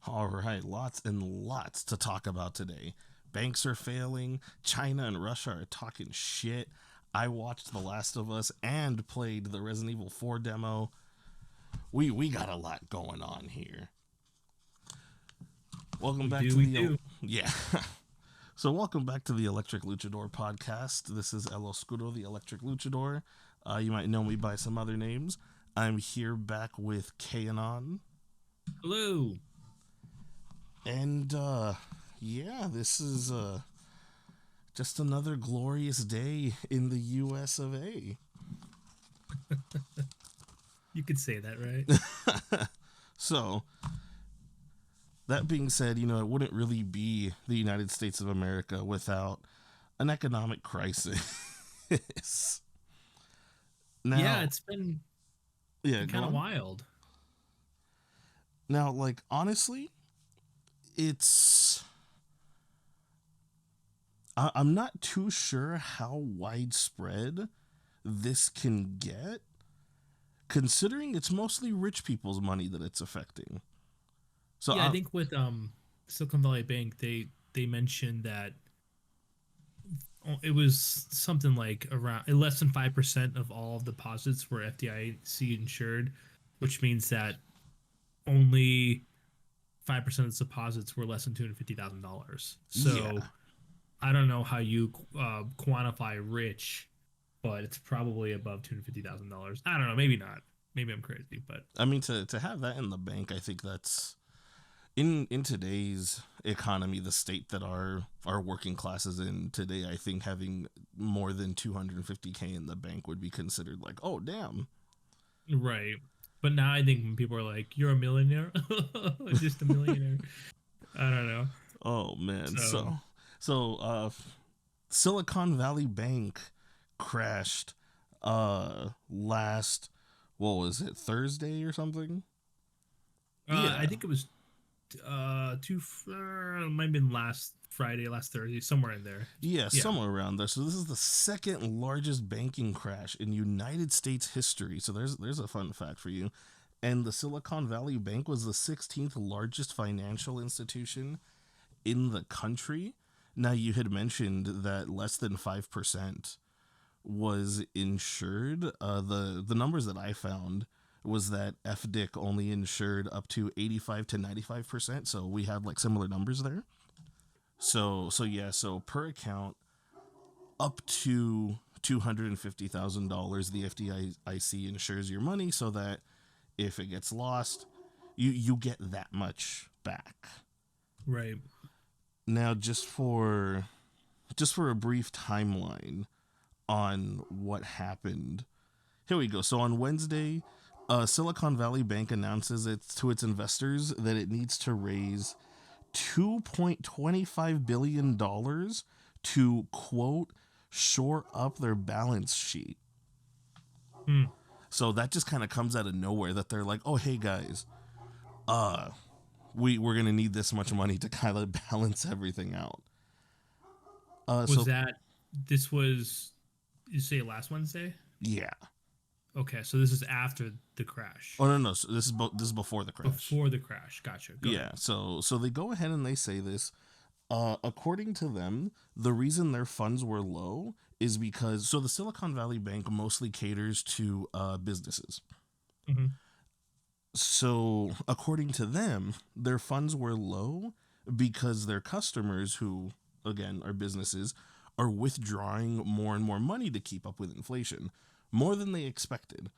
All right, lots and lots to talk about today. Banks are failing, China and Russia are talking shit. I watched The Last of Us and played the Resident Evil 4 demo. We got a lot going on here. Welcome We back do, to we the do. yeah. So welcome back to the Electric Luchador podcast. This is El Oscuro, the Electric Luchador. You might know me by some other names. I'm here back with K Anon. Hello. And yeah, this is just another glorious day in the US of A. You could say that, right? So, that being said, it wouldn't really be the United States of America without an economic crisis. Yeah, Now, it's been yeah, go kind of on. wild. Now, like, honestly, it's. I'm not too sure how widespread this can get, considering it's mostly rich people's money that it's affecting. So, Yeah, I think with Silicon Valley Bank, they mentioned that it was something like around less than 5% of all deposits were FDIC insured, which means that only 5% of the deposits were less than $250,000. So yeah. I don't know how you quantify rich, but it's probably above $250,000. I don't know, maybe not. Maybe I'm crazy, but I mean, to have that in the bank, I think that's in today's economy, the state that our working class is in today. I think having more than 250K in the bank would be considered like, oh damn. right. But now I think when people are like, "You're a millionaire," just a millionaire. I don't know. Oh man. So So Silicon Valley Bank crashed last, what was it, Thursday or something? I Yeah. think it was might have been last Friday, last Thursday, somewhere in there. Yeah, Yeah. somewhere around there. So this is the second largest banking crash in United States history. So there's a fun fact for you. And the Silicon Valley Bank was the 16th largest financial institution in the country. Now you had mentioned that less than 5% was insured. The numbers that I found was that FDIC only insured up to 85 to 95%. So we had like similar numbers there. So yeah, so per account up to $250,000, the FDIC insures your money so that if it gets lost, you get that much back. Right. Now, just for a brief timeline on what happened, here we go. So on Wednesday, Silicon Valley Bank announces it to its investors that it needs to raise $2.25 billion to, quote, shore up their balance sheet. Hmm. So that just kind of comes out of nowhere that they're like, oh, hey, guys, we're going to need this much money to kind of balance everything out. Was So, that this was you say last Wednesday? yeah. Okay, so this is after the crash. Oh, no, no. So this is before the crash. Before the crash. Gotcha. Go Yeah. ahead. So they go ahead and they say this. According to them, the reason their funds were low is because the Silicon Valley Bank mostly caters to businesses. Hmm. So according to them, their funds were low because their customers, who again are businesses, are withdrawing more and more money to keep up with inflation, more than they expected,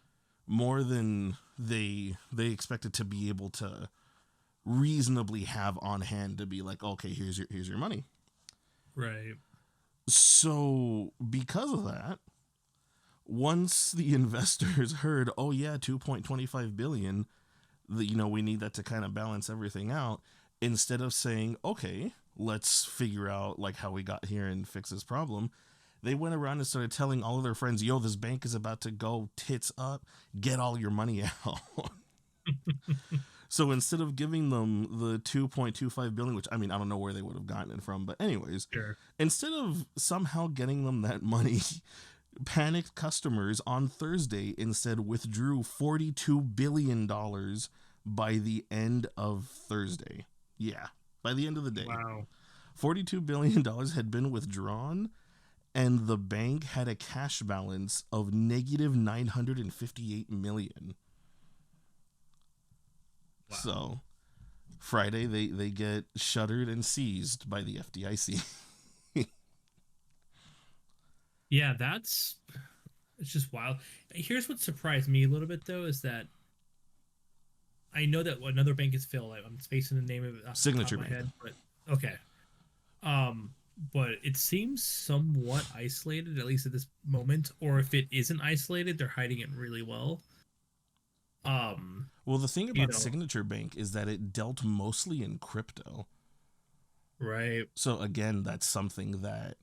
more than they expected to be able to reasonably have on hand to be like, okay, here's your money. Right. So because of that, once the investors heard, oh yeah, 2.25 billion, we need that to kind of balance everything out, instead of saying, okay, let's figure out like how we got here and fix this problem, they went around and started telling all of their friends, yo, this bank is about to go tits up, get all your money out. So instead of giving them the 2.25 billion, which I mean, I don't know where they would have gotten it from, but anyways, Sure. instead of somehow getting them that money, panicked customers on Thursday instead withdrew $42 billion by the end of Thursday. Yeah, by the end of the day, Wow. $42 billion had been withdrawn, and the bank had a cash balance of negative 958 million. Wow. So Friday, they get shuttered and seized by the FDIC. Yeah, it's just wild. Here's what surprised me a little bit though is that I know that another bank is failed. I'm spacing the name of it off the top Signature of my Bank. head, but okay. Um, but it seems somewhat isolated, at least at this moment. Or if it isn't isolated, they're hiding it really well. Um, Well, the thing you about know, Signature Bank is that it dealt mostly in crypto. right? So again, that's something that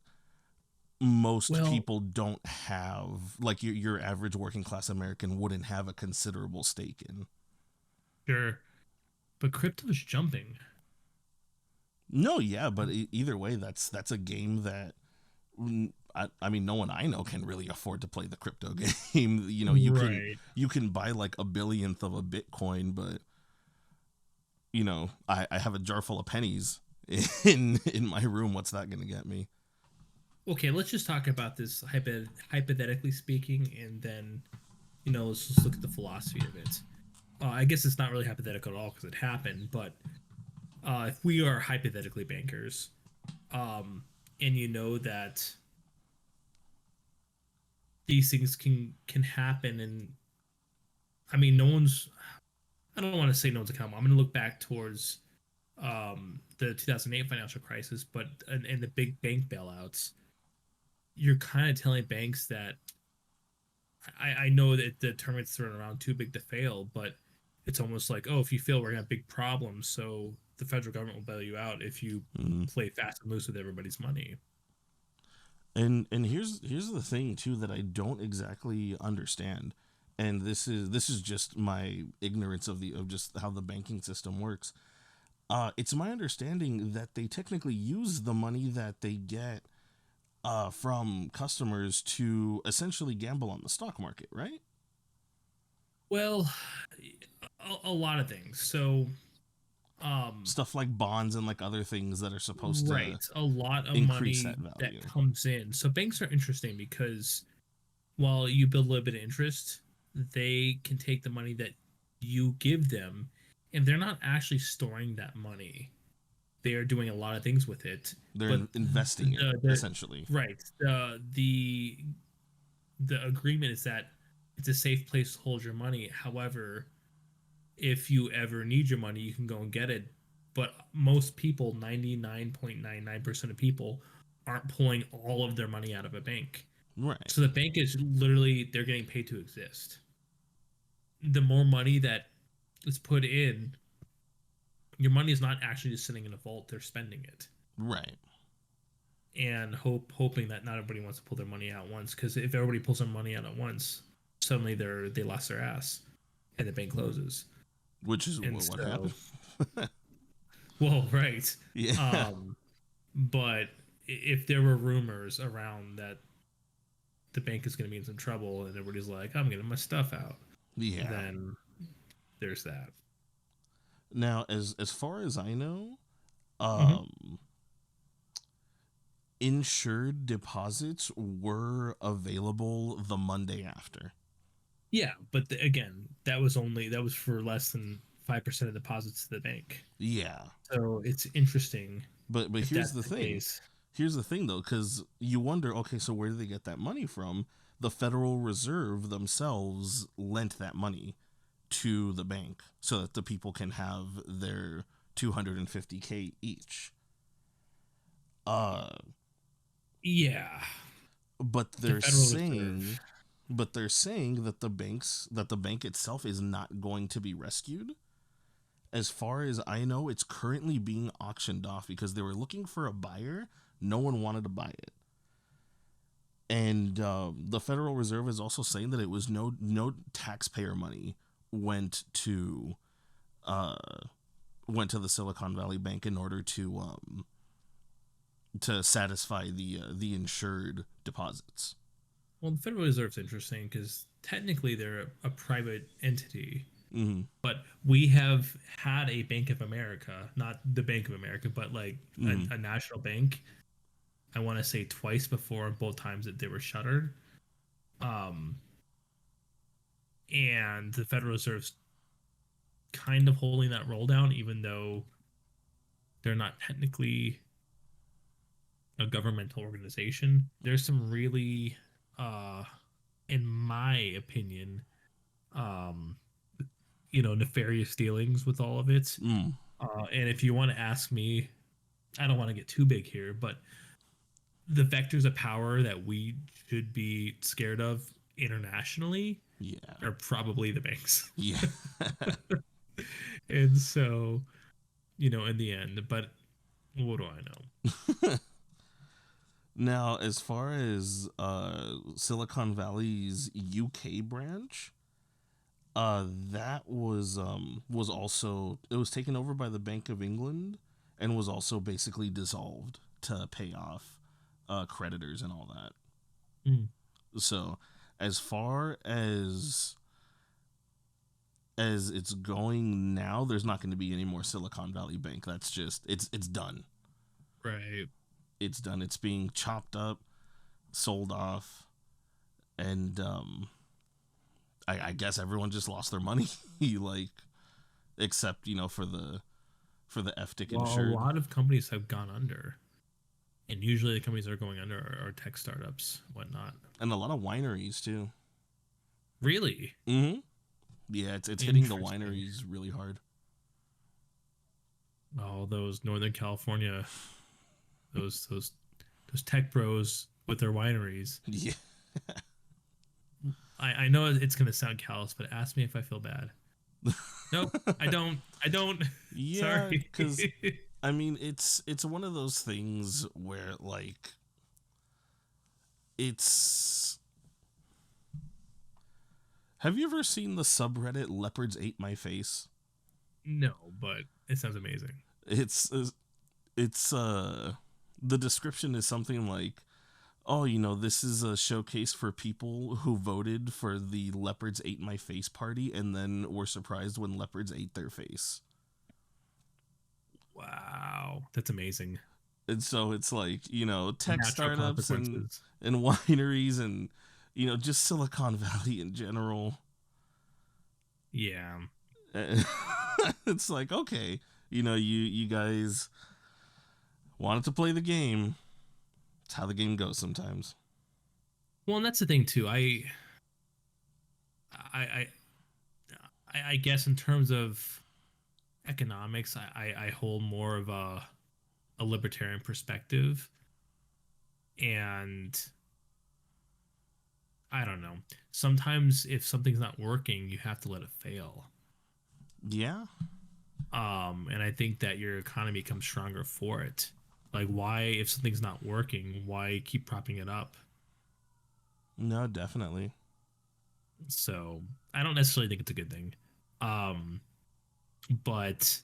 most Well, people don't have. Like your average working class American wouldn't have a considerable stake in. sure, but crypto's jumping. No, yeah, but either way, that's a game that I mean, no one I know can really afford to play the crypto game. You know, Right. you can buy like a billionth of a Bitcoin, but you know, I have a jar full of pennies in my room. What's that going to get me? Okay, let's just talk about this hypothetically speaking, and then let's just look at the philosophy of it. I guess it's not really hypothetical at all because it happened, but if we are hypothetically bankers, um, and you know that these things can happen, and I mean, no one's. I don't want to say no one's accountable. I'm going to look back towards the 2008 financial crisis, but and the big bank bailouts. You're kind of telling banks that I know that the term gets thrown around too big to fail, but it's almost like, oh, if you fail, we're gonna have big problems. So the federal government will bail you out if you Mm. play fast and loose with everybody's money. And here's the thing too that I don't exactly understand, and this is just my ignorance of just how the banking system works. It's my understanding that they technically use the money that they get from customers to essentially gamble on the stock market, right? Well, a lot of things. So, um, Stuff like bonds and like other things that are supposed to right, a lot of increase that money that value. comes in. So banks are interesting because while you build a little bit of interest, they can take the money that you give them, and they're not actually storing that money. They are doing a lot of things with it, They're but investing it the essentially. right the agreement is that it's a safe place to hold your money. However, if you ever need your money, you can go and get it. But most people, 99.99% of people, aren't pulling all of their money out of a bank. Right. So the bank is literally they're getting paid to exist. The more money that is put in, your money is not actually just sitting in a vault; they're spending it. Right. And hoping that not everybody wants to pull their money out once. Because if everybody pulls their money out at once, suddenly they lost their ass, and the bank closes. Which is And what happened. so, well, right. Yeah. Um, but if there were rumors around that the bank is going to be in some trouble, and everybody's like, "I'm getting my stuff out," Yeah. then there's that. Now, as far as I know, Mm-hmm. um, insured deposits were available the Monday after. Yeah, but again, that was for less than 5% of deposits to the bank. Yeah. So it's interesting But if here's that's the the thing. case. Here's the thing though, because you wonder, okay, so where do they get that money from? The Federal Reserve themselves lent that money to the bank so that the people can have their 250K each. Uh, Yeah, but the they're Federal Reserve. saying, but they're saying that the bank itself is not going to be rescued. As far as I know, it's currently being auctioned off because they were looking for a buyer. No one wanted to buy it. And the Federal Reserve is also saying that it was no taxpayer money went to uh, went to the Silicon Valley Bank in order to satisfy the insured deposits. Well, the Federal Reserve's interesting because technically they're a private entity. Mm-hmm. But we have had a Bank of America, not the Bank of America, but like Mm-hmm. a national bank. I want to say twice before, both times that they were shuttered. Um, and the Federal Reserve's kind of holding that roll down, even though they're not technically a governmental organization. There's some really, uh, in my opinion, um, nefarious dealings with all of it. Mm. And if you want to ask me, I don't want to get too big here, but the vectors of power that we should be scared of internationally Yeah. are probably the banks. Yeah. And so, in the end, but what do I know? Now, as far as Silicon Valley's UK branch, that was also, it was taken over by the Bank of England and was also basically dissolved to pay off creditors and all that. Mm, So, as far as it's going now, there's not going to be any more Silicon Valley Bank. That's just it's done. right. It's done. It's being chopped up, sold off, and I guess everyone just lost their money, like except for the FTIC Well, a insured, lot of companies have gone under, and usually the companies that are going under are tech startups, whatnot. and a lot of wineries too. Really Mm-hmm. Yeah, it's hitting the interesting. wineries really hard. All those Northern California, those tech bros with their wineries. Yeah, I know it's gonna sound callous, but ask me if I feel bad. Nope, I don't. I don't. yeah, Sorry. because I mean it's one of those things where like it's. Have you ever seen the subreddit "Leopards Ate My Face"? No, but it sounds amazing. It's it's the description is something like, oh, this is a showcase for people who voted for the Leopards Ate My Face party and then were surprised when leopards ate their face. Wow, that's amazing. And so it's like, tech Natural startups and consequences. wineries and just Silicon Valley in general. Yeah. It's like, okay, you guys wanted to play the game. It's how the game goes sometimes. Well, and that's the thing too. I, I guess in terms of economics, I hold more of a libertarian perspective, and I don't know. Sometimes if something's not working, you have to let it fail. Yeah. And I think that your economy comes stronger for it. Like, why, if something's not working, why keep propping it up? No, definitely. So I don't necessarily think it's a good thing. Um, but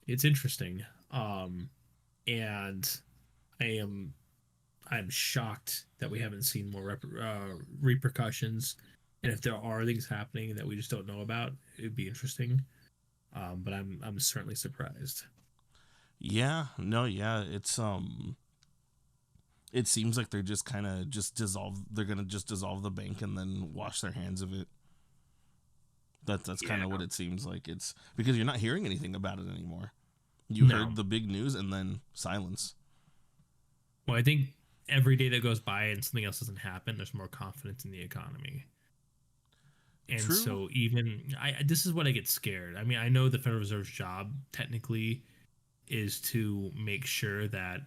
it's interesting. And I am I'm shocked that we haven't seen more repercussions. And if there are things happening that we just don't know about, it'd be interesting. But I'm certainly surprised. Yeah, no, yeah, it seems like they're just kind of just dissolve they're going to just dissolve the bank and then wash their hands of it. That's kind Yeah. of what it seems like. It's because you're not hearing anything about it anymore. You No. heard the big news and then silence. Well, I think every day that goes by and something else doesn't happen, there's more confidence in the economy. And True. so even this is what I get scared. I mean, I know the Federal Reserve's job technically is to make sure that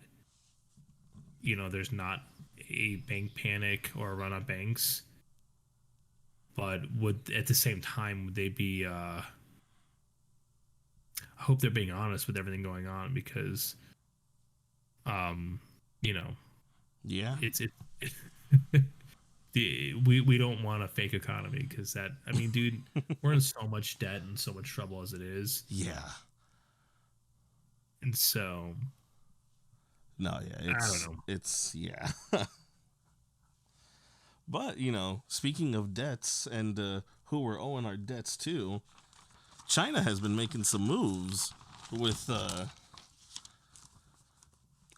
there's not a bank panic or a run on banks, but would at the same time would they be I hope they're being honest with everything going on because um you know Yeah. it's it we don't want a fake economy because that, I mean, dude, we're in so much debt and so much trouble as it is. Yeah. And so No, yeah, I don't it's know. it's but speaking of debts and who we're owing our debts to, China has been making some moves with. I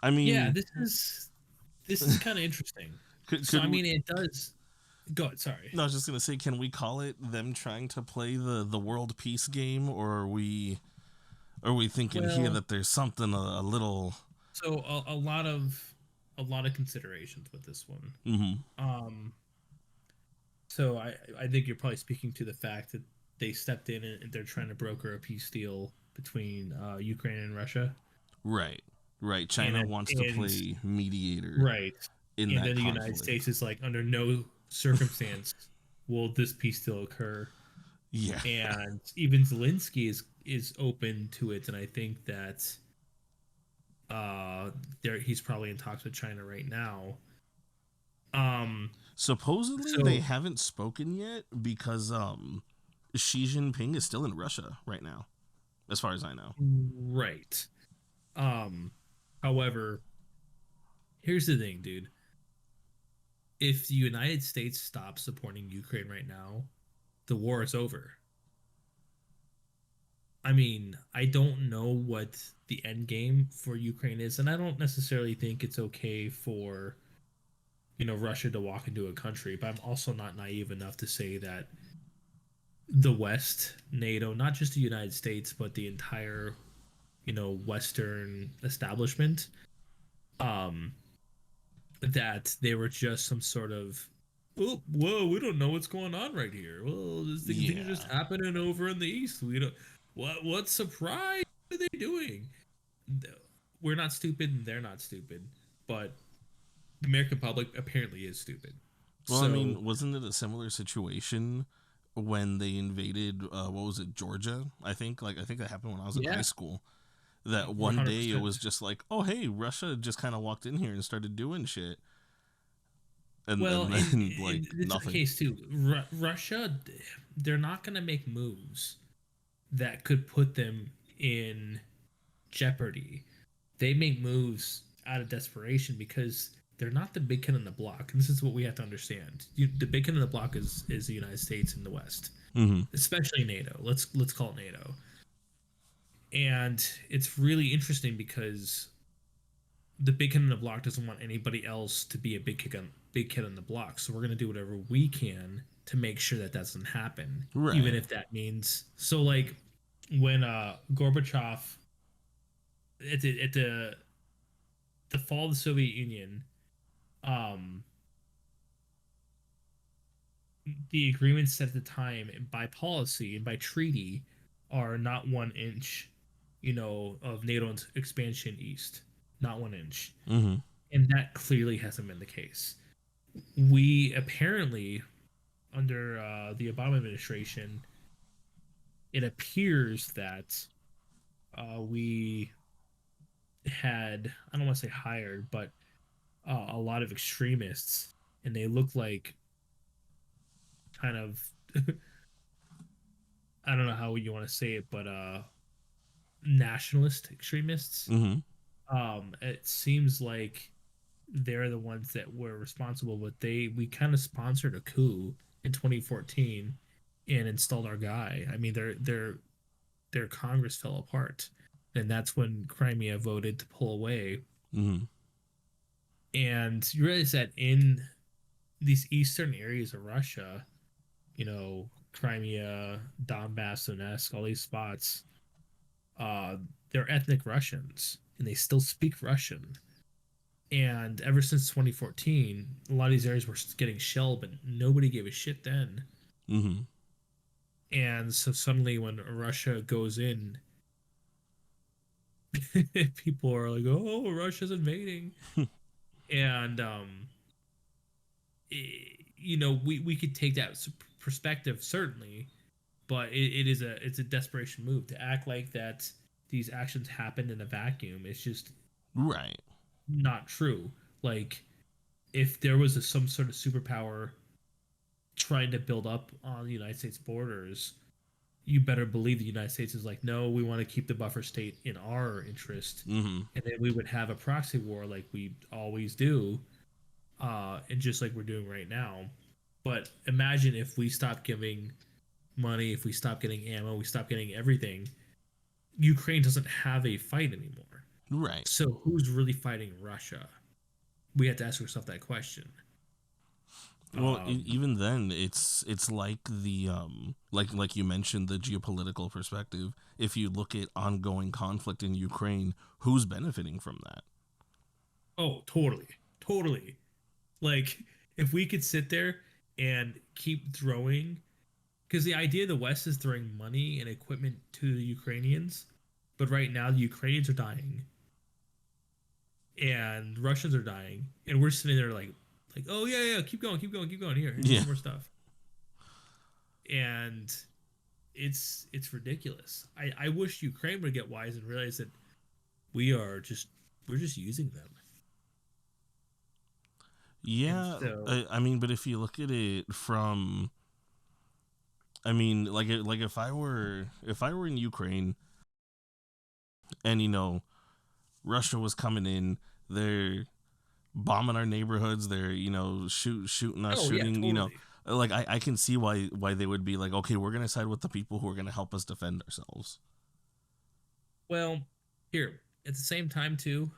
Yeah, mean, this is kind of interesting. So could I we, mean, it does. Go ahead. Sorry. no, I was just gonna say, can we call it them trying to play the world peace game, or are we thinking here Well, that there's something a little? so a lot of considerations with this one. Mm-hmm. Um, so I think you're probably speaking to the fact that they stepped in and they're trying to broker a peace deal between Ukraine and Russia, Right, right. and China wants to and play mediator right, in and that then the United conflict. States is like, under no circumstance will this peace deal occur, Yeah. and even Zelensky is open to it, and I think that there he's probably in talks with China right now. Um, Supposedly they so haven't spoken yet because Xi Jinping is still in Russia right now, as far as I know. right. Um, however, here's the thing, dude. If the United States stops supporting Ukraine right now, the war is over. I mean, I don't know what the end game for Ukraine is, and I don't necessarily think it's okay for, Russia to walk into a country, but I'm also not naive enough to say that the West, NATO, not just the United States, but the entire, Western establishment, um, that they were just some sort of, oh, whoa, we don't know what's going on right here. Well, things are just Yeah. happening over in the East. We don't, what surprise are they doing? We're not stupid and they're not stupid, but the American public apparently is stupid. Well, I So, mean, wasn't it a similar situation when they invaded? What was it, Georgia? I think that happened when I was in high yeah, school. That one day it 100%. was just like, oh hey, Russia just kind of walked in here and started doing shit, and Well, and in, then in like this nothing. case too, Russia, they're not going to make moves that could put them in jeopardy. They make moves out of desperation because they're not the big kid on the block. And this is what we have to understand. The big kid on the block is the United States and the West, Mm-hmm. especially NATO. Let's call it NATO. And it's really interesting because the big kid on the block doesn't want anybody else to be a big kid on the block. So we're gonna do whatever we can to make sure that doesn't happen, even Right. if that means so. Like when Gorbachev at the fall of the Soviet Union, um, the agreements set at the time by policy and by treaty are not 1 inch, of NATO expansion east, not 1 inch, Mm-hmm. and that clearly hasn't been the case. We apparently, under the Obama administration, it appears that we had, I don't want to say hired, but a lot of extremists, and they look like kind of, I don't know how you want to say it, but nationalist extremists. Mm-hmm. It seems like they're the ones that were responsible, but we kind of sponsored a coup in 2014 and installed our guy. I mean, their Congress fell apart, and that's when Crimea voted to pull away. Mm-hmm. And you realize that in these eastern areas of Russia, Crimea, Donbass, Donetsk, all these spots, uh, they're ethnic Russians, and they still speak Russian. And ever since 2014, a lot of these areas were getting shelled, but nobody gave a shit then. Mm-hmm. And so suddenly, when Russia goes in, people are like, "Oh, Russia's invading," and we could take that perspective certainly, but it's a desperation move to act like that these actions happened in a vacuum. It's just Right. not true. Like if there was some sort of superpower trying to build up on the United States borders, you better believe the United States is like, no, we want to keep the buffer state in our interest, Mm-hmm. and then we would have a proxy war like we always do, and just like we're doing right now. But imagine if we stopped giving money, if we stop getting ammo, we stop getting everything, Ukraine doesn't have a fight anymore. Right. So who's really fighting Russia? We have to ask ourselves that question. Well, Um, even then, it's like the like you mentioned, the geopolitical perspective. If you look at ongoing conflict in Ukraine, who's benefiting from that? oh, totally, totally. Like if we could sit there and keep throwing, because the idea of the West is throwing money and equipment to the Ukrainians, but right now the Ukrainians are dying and Russians are dying, and we're sitting there like, oh yeah, yeah, keep going, keep going, keep going. Here's Yeah. some more stuff, and it's ridiculous. I wish Ukraine would get wise and realize that we're just using them, and Yeah, so I mean, but if you look at it from, I mean, like if I were in Ukraine and Russia was coming in, they're bombing our neighborhoods, they're shooting us, oh yeah, shooting, totally. like I can see why they would be like, okay, we're gonna side with the people who are gonna help us defend ourselves. Well, here at the same time too.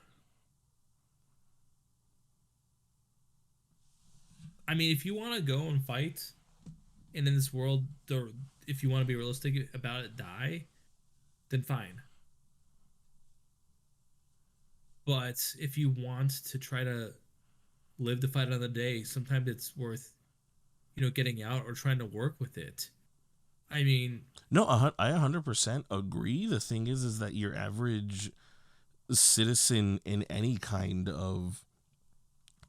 I mean, if you want to go and fight, and in this world, if you want to be realistic about it, die, then fine. But if you want to try to live to fight another day, sometimes it's worth getting out or trying to work with it. I mean, No, I 100% agree. The thing is that your average citizen in any kind of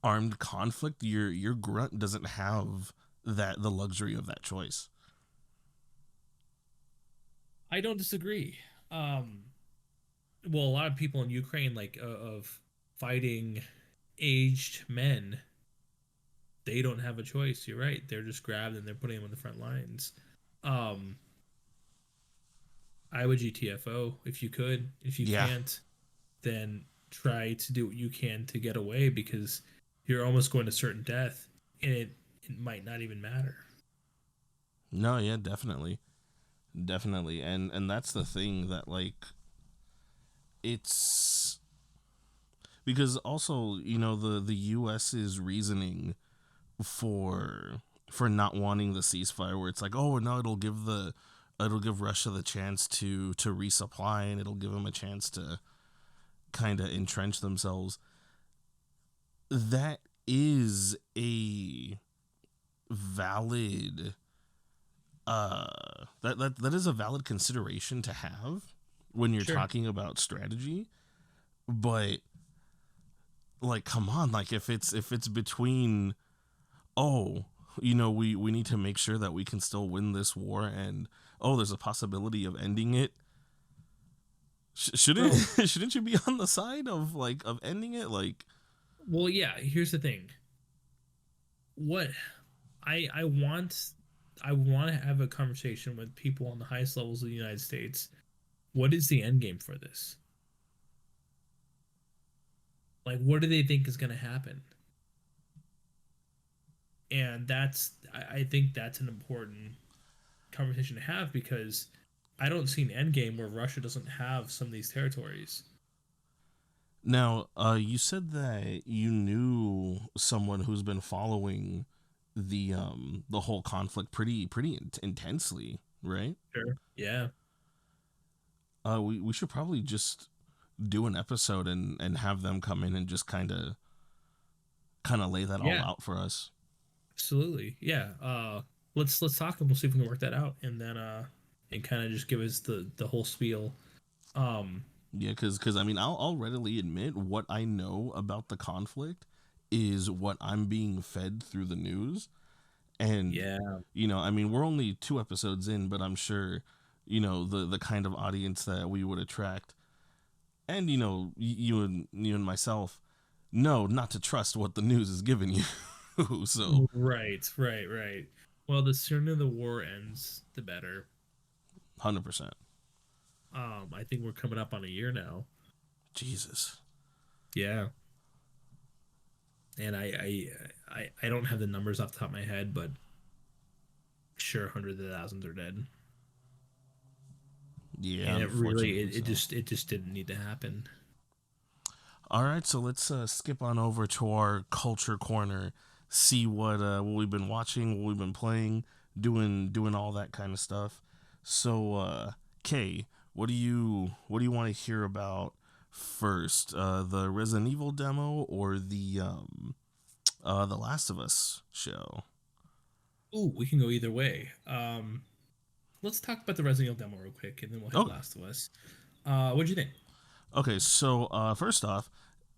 armed conflict, your grunt doesn't have the luxury of that choice. I don't disagree. Um, well, a lot of people in Ukraine, like of fighting aged men, they don't have a choice. You're right. They're just grabbed and they're putting them on the front lines. Um, I would GTFO if you could. If you Yeah. can't, then try to do what you can to get away because you're almost going to certain death and it might not even matter. No, yeah, definitely. Definitely. And that's the thing that it's because also, the US's reasoning for not wanting the ceasefire, where it's like, oh no, it'll give Russia the chance to resupply, and it'll give them a chance to kind of entrench themselves. That is a valid that is a valid consideration to have when you're Sure. talking about strategy. But like, come on, like if it's between, oh, we need to make sure that we can still win this war, and oh, there's a possibility of ending it. Shouldn't Well, shouldn't you be on the side of ending it? Like, well, yeah. Here's the thing. What I want to have a conversation with people on the highest levels of the United States. What is the end game for this? Like, what do they think is going to happen? And I think that's an important conversation to have because I don't see an end game where Russia doesn't have some of these territories. now, you said that you knew someone who's been following the whole conflict pretty intensely, right? Sure. Yeah. We should probably just do an episode and have them come in and just kind of lay that all Yeah. out for us. Absolutely. Yeah. Let's talk and we'll see if we can work that out and then and kind of just give us the whole spiel. Um Yeah, because I mean, I'll readily admit what I know about the conflict is what I'm being fed through the news. And yeah. I mean, we're only 2 episodes in, but I'm sure the kind of audience that we would attract, and you and myself know not to trust what the news is giving you. So Right, right, right. Well, the sooner the war ends, the better. 100%. I think we're coming up on a year now. Jesus. Yeah. And I don't have the numbers off the top of my head, but sure hundreds of thousands are dead, Yeah, and unfortunately so. it just didn't need to happen. All right, so let's skip on over to our culture corner. See what we've been watching, what we've been playing, doing all that kind of stuff. So, Kay, what do you want to hear about first? The Resident Evil demo or the Last of Us show? Ooh, we can go either way. Let's talk about the Resident Evil demo real quick, and then we'll hit Okay. Last of Us. What'd you think? Okay, so first off,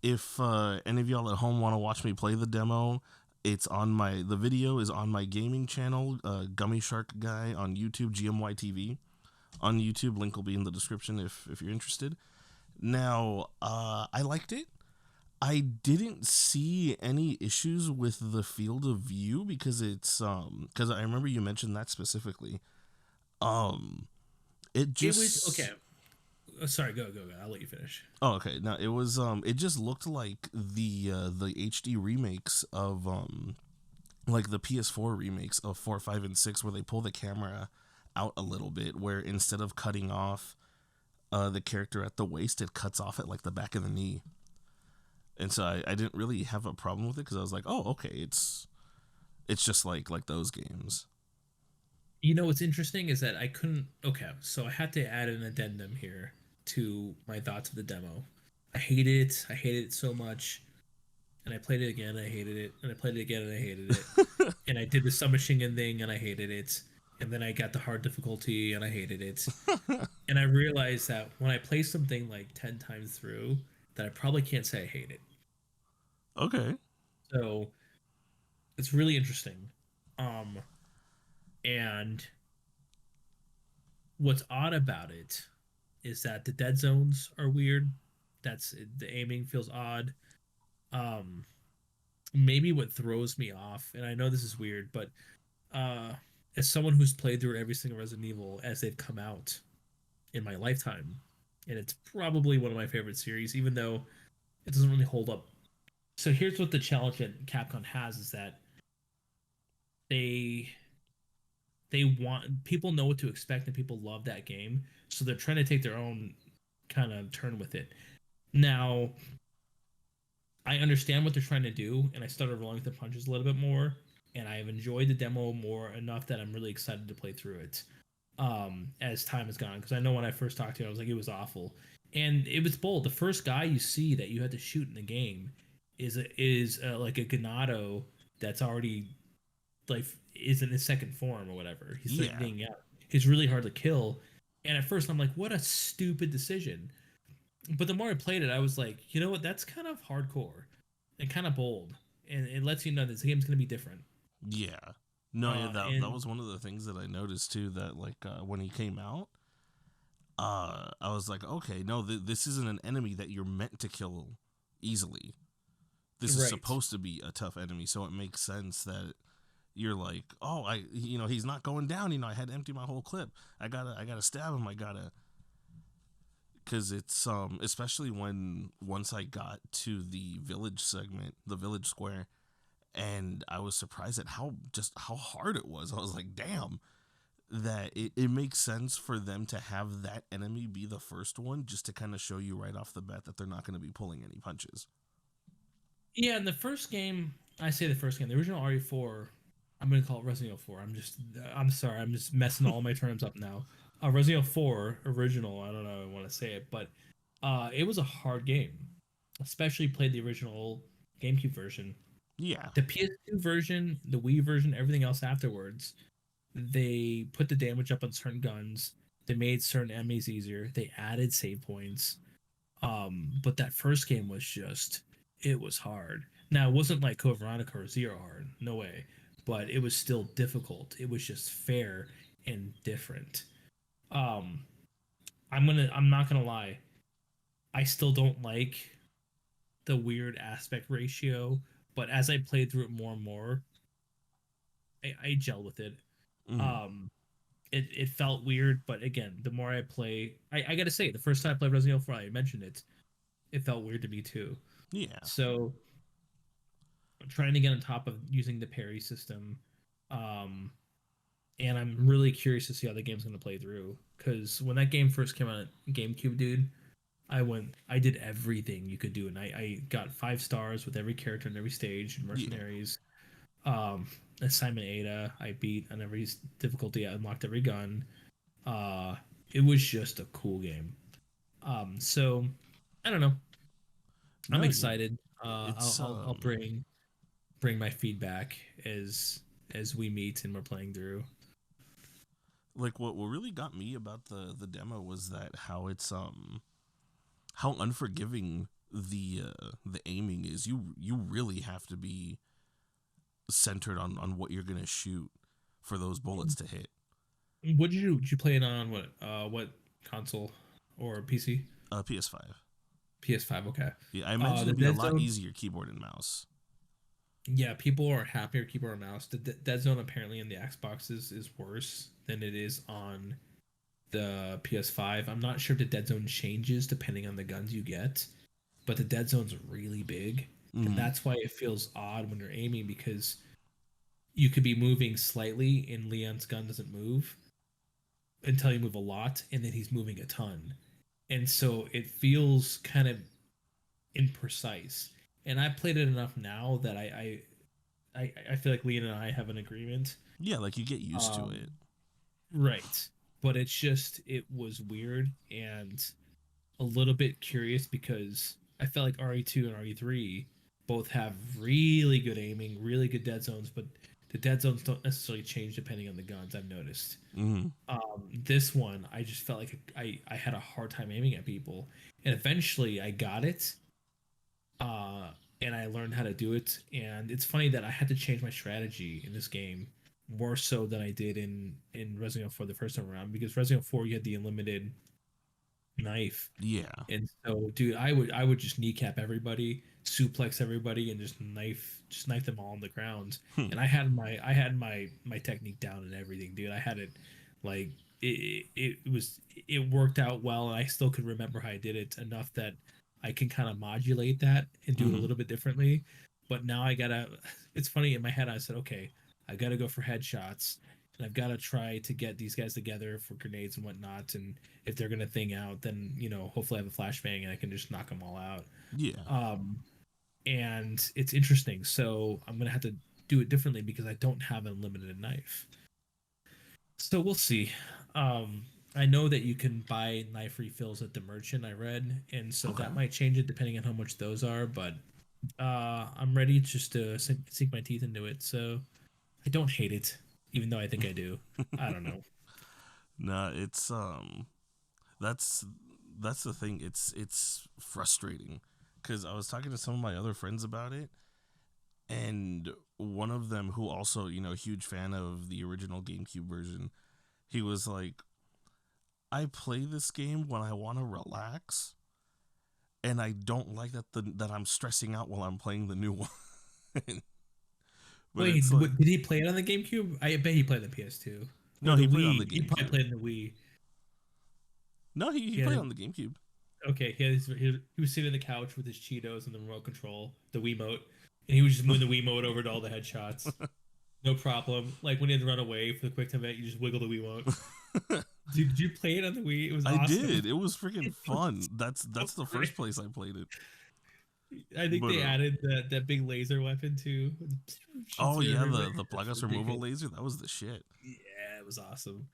if any of y'all at home want to watch me play the demo, the video is on my gaming channel, Gummy Shark Guy on YouTube, GMYTV on YouTube. Link will be in the description if you're interested. Now, I liked it. I didn't see any issues with the field of view because it's because I remember you mentioned that specifically. Um, it It was okay. just Sorry, go. I'll let you finish. Oh, okay. No, it just looked like the HD remakes of like the PS4 remakes of 4, 5 and 6 where they pull the camera out a little bit where instead of cutting off the character at the waist it cuts off at like the back of the knee. And so I didn't really have a problem with it cuz I was like, "Oh, okay, it's just like those games." You know what's interesting is that I couldn't. Okay, so I had to add an addendum here to my thoughts of the demo. I hated it. I hated it so much, and I played it again. I hated it, and I played it again, and I hated it. And I did the submachine thing, and I hated it. And then I got the hard difficulty, and I hated it. And I realized that when I play something like 10 times through, that I probably can't say I hate it. Okay. So it's really interesting. Um, and what's odd about it is that the dead zones are weird. That's the aiming feels odd. Um, maybe what throws me off, and I know this is weird, but uh, as someone who's played through every single Resident Evil as they've come out in my lifetime, and it's probably one of my favorite series, even though it doesn't really hold up. So here's what the challenge that Capcom has is that they they want people know what to expect and people love that game, so they're trying to take their own kind of turn with it. Now, I understand what they're trying to do, and I started rolling with the punches a little bit more, and I've enjoyed the demo more enough that I'm really excited to play through it as time has gone. Because I know when I first talked to you, I was like, it was awful, and it was bold. The first guy you see that you had to shoot in the game like a Ganado that's already like is in his second form or whatever. He's like Yeah. being out. He's really hard to kill, and at first I'm like, what a stupid decision. But the more I played it, I was like, you know what? That's kind of hardcore and kind of bold, and it lets you know this game's gonna be different. Yeah. No, yeah, that And was one of the things that I noticed too that like when he came out I was like, okay, no, this isn't an enemy that you're meant to kill easily. This is right, supposed to be a tough enemy, so it makes sense that you're like, oh, he's not going down. I had to empty my whole clip. I gotta stab him. I gotta, because it's especially when once I got to the village segment, the village square, and I was surprised at how hard it was. I was like, damn, that it makes sense for them to have that enemy be the first one just to kind of show you right off the bat that they're not going to be pulling any punches. yeah. In the first game, I say the first game, the original RE4. I'm gonna call it Resident Evil 4. I'm sorry, I'm just messing all my terms up now. Resident Evil 4 original. I don't know. How I want to say it, but it was a hard game, especially played the original GameCube version. Yeah. The PS2 version, the Wii version, everything else afterwards, they put the damage up on certain guns. They made certain enemies easier. They added save points. But that first game was just it was hard. Now it wasn't like Code Veronica or Zero hard, no way. But it was still difficult. It was just fair and different. Um, I'm not gonna lie. I still don't like the weird aspect ratio, but as I played through it more and more, I gel with it. Mm. Um, it felt weird, but again, the more I play, I gotta say, the first time I played Resident Evil 4, I mentioned it, it felt weird to me too. Yeah. So trying to get on top of using the parry system, um, and I'm really curious to see how the game's going to play through. Because when that game first came out, GameCube, dude, I did everything you could do, and I got 5 stars with every character in every stage. Yeah. Mercenaries, um, Assignment Ada, I beat on every difficulty. I unlocked every gun. Uh, it was just a cool game. So I don't know. I'm No, yeah. excited. It's I'll bring my feedback as we meet and we're playing through. like what really got me about the demo was that how unforgiving the aiming is. You really have to be centered on what you're gonna shoot for those bullets to hit. What did you play it on? What console or PC? PS5. PS5. Okay. Yeah, I imagine The it'd be a Dead lot Zone. easier keyboard and mouse. Yeah, people are happier keyboard and mouse. The Dead Zone apparently in the Xbox is worse than it is on the PS5. I'm not sure if the Dead Zone changes depending on the guns you get, but the Dead Zone's really big, and Mm, that's why it feels odd when you're aiming because you could be moving slightly and Leon's gun doesn't move until you move a lot, and then he's moving a ton, and so it feels kind of imprecise. And I played it enough now that I feel like Leon and I have an agreement. yeah, like you get used to Um, it. right, but it's just it was weird and a little bit curious because I felt like RE2 and RE3 both have really good aiming, really good dead zones, but the dead zones don't necessarily change depending on the guns. I've noticed. Mm, This one, I just felt like I had a hard time aiming at people, and eventually I got it, uh, and I learned how to do it. And it's funny that I had to change my strategy in this game more so than I did in Resident Evil 4 the first time around because Resident Evil 4 you had the unlimited knife. yeah. And so, dude, I would just kneecap everybody, suplex everybody, and just knife them all on the ground. Hmm. And I had my technique down and everything, dude. I had it like it worked out well, and I still could remember how I did it enough that I can kind of modulate that and do it a Mm, little bit differently. But now I gotta. It's funny in my head. I said, okay, I gotta go for headshots, and I've got to try to get these guys together for grenades and whatnot, and if they're gonna thing out, then hopefully I have a flashbang and I can just knock them all out. yeah. Um, and it's interesting. So I'm gonna have to do it differently because I don't have an unlimited knife. So we'll see. I know that you can buy knife refills at the merchant. I read, and so Okay. that might change it depending on how much those are. But I'm ready just to sink my teeth into it. So I don't hate it, even though I think I do. I don't know. Nah, it's that's that's the thing. It's frustrating because I was talking to some of my other friends about it, and one of them who also huge fan of the original GameCube version, he was like, I play this game when I want to relax, and I don't like that I'm stressing out while I'm playing the new one. But Wait, it's like, did he play it on the GameCube? I bet he played the PS2 or no, the he played on Wii. the He probably GameCube. played in the Wii. No, he He played had on the GameCube. okay. He was sitting on the couch with his Cheetos and the remote control, the Wiimote, and he was just moving the Wiimote over to all the headshots. No problem. Like when he had to run away for the quick time event, you just wiggle the Wiimote. Dude, did you play it on the Wii? It was I awesome. did. It was freaking It was fun. so That's the great. first place I played it. I think But they added that big laser weapon too. Shoots oh you yeah, everywhere. the It's plagas removal ridiculous. laser, that was the shit. Yeah, it was awesome.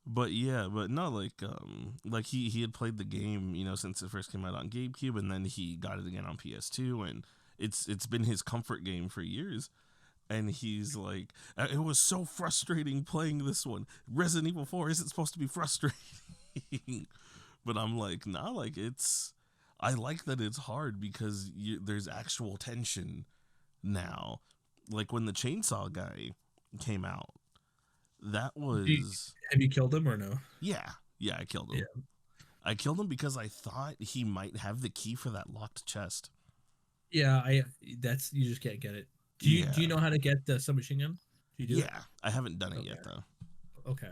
But yeah, but no, like he had played the game, since it first came out on GameCube, and then he got it again on PS2, and it's been his comfort game for years. And he's like, it was so frustrating playing this one. Resident Evil 4 isn't supposed to be frustrating. But I'm like, nah, like I like that it's hard because there's actual tension now. Like when the chainsaw guy came out, that Do you, was, have you killed him or no? yeah, yeah, I killed him. Yeah. I killed him because I thought he might have the key for that locked chest. Yeah, I that's you just can't get it. Do you Yeah, know how to get the submachine gun? Do you do it? yeah, I haven't done it Okay. yet though. Okay.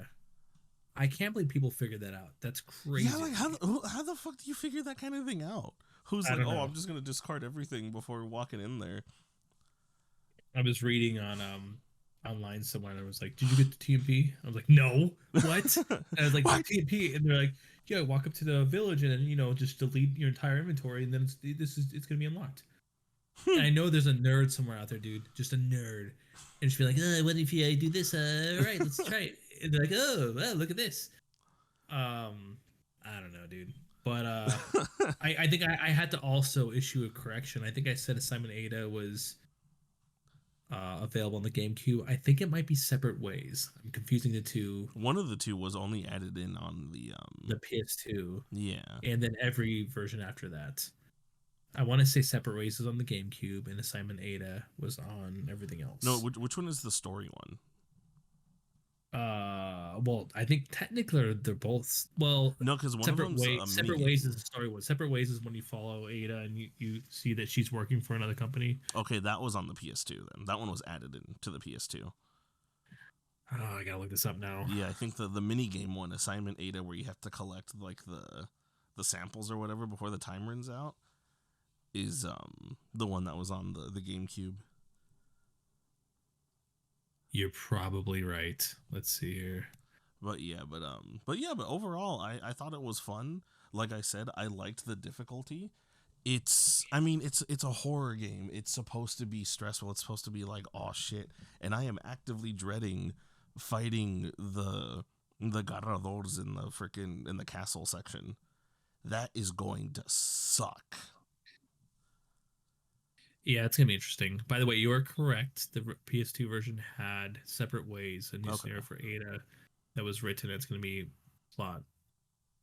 I can't believe people figured that out. That's Yeah, crazy like to me. how the fuck do you figure that kind of thing out? Who's I like, don't oh, know. I'm just gonna discard everything before walking in there. I was reading online somewhere and I was like, "Did you get the TMP?" I was like, "No, what?" And I was like, "The What? TMP," and they're like, "Yeah, walk up to the village and then just delete your entire inventory and then it's gonna be unlocked." And I know there's a nerd somewhere out there, dude, just a nerd, and just be like, "What if you do this? All right, let's try it." And they're like, "Oh, well, look at this." Um, I don't know, dude, but I think I had to also issue a correction. I think I said Assignment Ada was available on the GameCube. I think it might be separate ways. I'm confusing the two. One of the two was only added in on The PS2, yeah. and then every version after that. I want to say separate ways is on the GameCube, and Assignment Ada was on everything No, else. which one is the story one? Well, I think technically they're both well No, because one of separate them's ways. a mini Separate ways is game. the story one. Separate ways is when you follow Ada and you see that she's working for another company. Okay, that was on the PS2 then. That one was added in to the PS2. Oh, I gotta look this up now. Yeah, I think the mini game one, Assignment Ada, where you have to collect like the samples or whatever before the time runs out, is the one that was on the GameCube. You're probably right. Let's see here. But overall, I thought it was fun. Like I said, I liked the difficulty. I mean, it's a horror game. It's supposed to be stressful. It's supposed to be like, oh shit, and I am actively dreading fighting the garradors in the castle section. That is going to suck. Yeah, it's gonna be interesting. By the way, you are correct. The PS2 version had separate ways, a new Okay, scenario for Ada that was written. It's gonna be plot.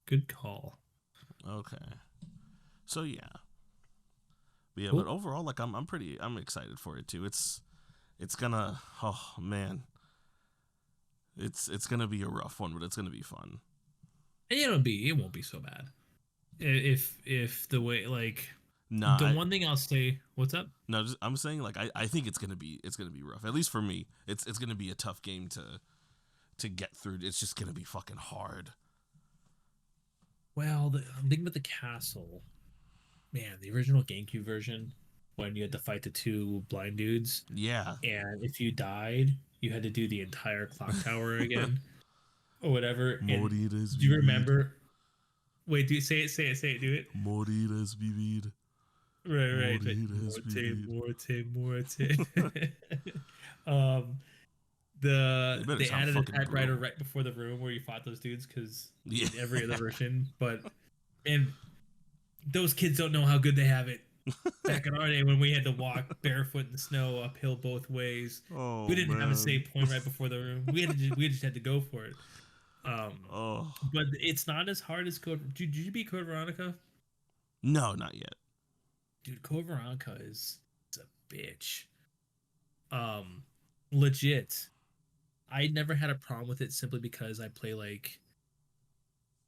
Good call. okay. So yeah, but yeah. But Cool. overall, like I'm excited for it too. It's gonna, oh man, it's gonna be a rough one, but it's gonna be fun. And it won't be so bad. If the way like Nah, the one thing I'll say, what's up? no, I'm saying like I think it's gonna be rough. At least for me, it's gonna be a tough game to get through. It's just gonna be fucking hard. Well, I'm thinking about the castle. Man, the original GameCube version, when you had to fight the two blind dudes, Yeah. and if you died, you had to do the entire clock tower again or whatever. And Morirás do you vivir, remember? Wait, do you say it, do it. morirás vivir, Right. But morirás morte, vivir. morte. um, It better they sound added a fucking typewriter brutal. right before the room where you fought those dudes because Yeah. in every other version, but and those kids don't know how good they have it. Back in our day when we had to walk barefoot in the snow uphill both ways, we Oh didn't have a man. save point right before the room. We just had to go for it. Oh But it's not as hard as Code. Did you beat Code Veronica? no, not yet. Dude, Code Veronica is a bitch. Um, Legit. I never had a problem with it simply because I play like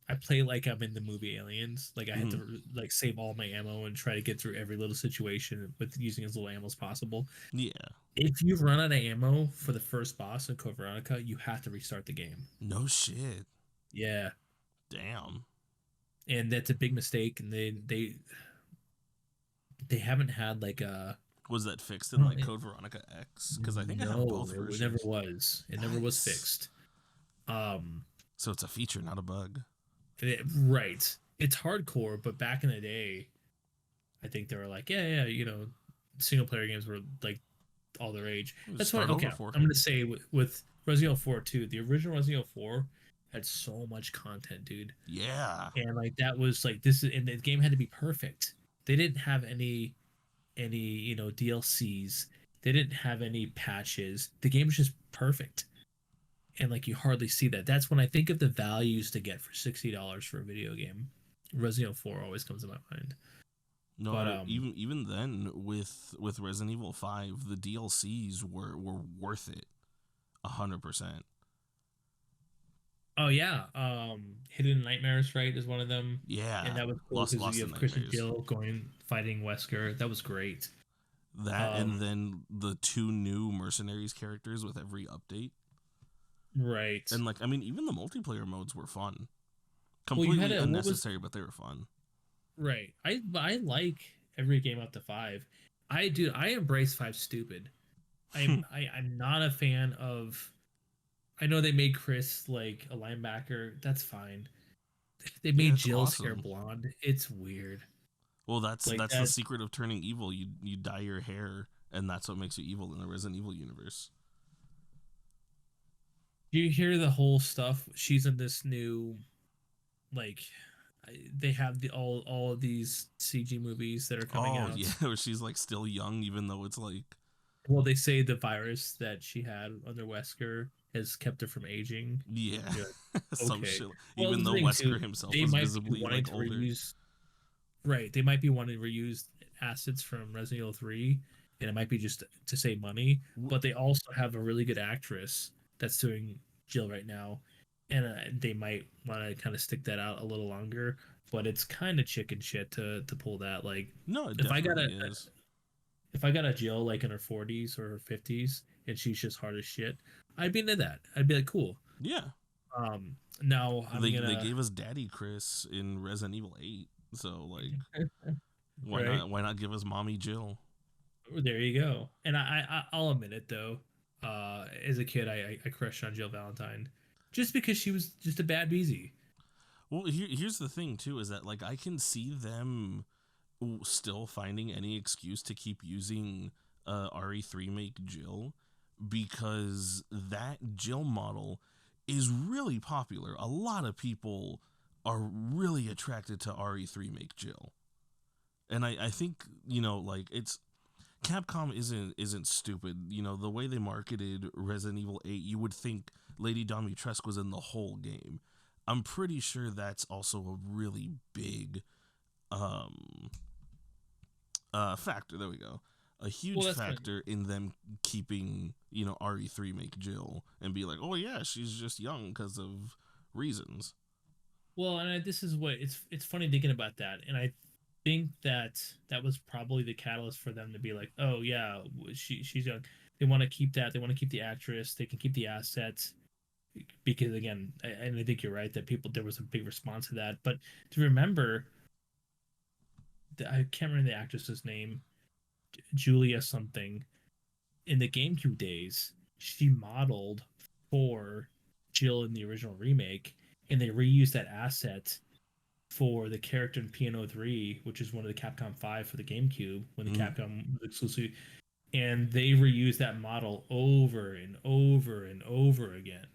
I'm in the movie Aliens. Like I had Mhm. to like save all my ammo and try to get through every little situation with using as little ammo as possible. Yeah. If you run out of ammo for the first boss in Code Veronica, you have to restart the game. No shit. Yeah, Damn. and that's a big mistake. And they haven't had like a Was that fixed in well, like Code Veronica X? Because I think I have no, both it never versions. was. It never was Nice. fixed. Um, So it's a feature, not a bug. right. It's hardcore, but back in the day, I think they were like, yeah, single player games were like all their age. Just That's what. start Okay, over I'm for. gonna say with Resident Evil 4 too. The original Resident Evil 4 had so much content, dude, Yeah. and like that was like this, and the game had to be perfect. They didn't have any DLCs. They didn't have any patches. The game was just perfect, and like you hardly see that. That's when I think of the values to get for $60 for a video game. Resident Evil 4 always comes to my mind. No, But even then with Resident Evil 5, the DLCs were worth it 100%. oh yeah, Hidden Nightmares, right, is one of them, and Yeah. that was cool Lost because Lost you in have Christian Nightmares. Bale going fighting Wesker. That was great. That and Um, then the two new mercenaries characters with every update. right. And like I mean even the multiplayer modes were fun. Well, you had Completely a what was unnecessary, but they were fun. right. I like every game up to 5. I embrace 5 stupid. I'm not a fan of. I know they made Chris like a linebacker. That's fine. They Yeah, made it's Jill's hair awesome. blonde. It's weird. Well, that's Like that's the that. secret of turning evil. You dye your hair, and that's what makes you evil in the Resident Evil universe. Do you hear the whole stuff? She's in this new like they have the all of these CG movies that are coming Oh yeah, out. where she's like still young, even though it's like Well, they say the virus that she had under Wesker has kept her from aging. yeah, And you're like, some okay. shit. Well, Even the though thing too, Wesker himself they was might be visibly wanting like to older. reuse. Right, they might be wanting to reuse assets from Resident Evil 3, and it might be just to save money. But they also have a really good actress that's doing Jill right now, and they might want to kind of stick that out a little longer. But it's kind of chicken shit to pull that. Like, No, it if I got definitely is. if I got a Jill like in her 40s or her 50s, and she's just hard as shit, I'd be into that. I'd be like, cool. Yeah, Now I'm they gonna gave us Daddy Chris in Resident Evil 8, so like right. why not give us Mommy Jill? There you go. And I'll admit it though. As a kid, I crushed on Jill Valentine, just because she was just a bad BZ. Well, here's the thing too is that like I can see them still finding any excuse to keep using RE3 make Jill because that Jill model is really popular. A lot of people are really attracted to RE3 make Jill. And I think, like it's Capcom isn't stupid. The way they marketed Resident Evil 8, you would think Lady Dimitrescu was in the whole game. I'm pretty sure that's also a really big um factor. There we go. A huge Well, that's gonna factor in them keeping RE3 make Jill and be like, oh yeah, she's just young because of reasons. well, and this is what it's funny thinking about that, and I think that that was probably the catalyst for them to be like, oh yeah, she's young. They want to keep that. They want to keep the actress. They can keep the assets because again, and I think you're right that people there was a big response to that. But to remember, I can't remember the actress's name, Julia something. In the GameCube days, she modeled for Jill in the original remake, and they reused that asset for the character in Piano 3, which is one of the Capcom 5 for the GameCube when the Mm. Capcom was exclusive. And they reused that model over and over and over again.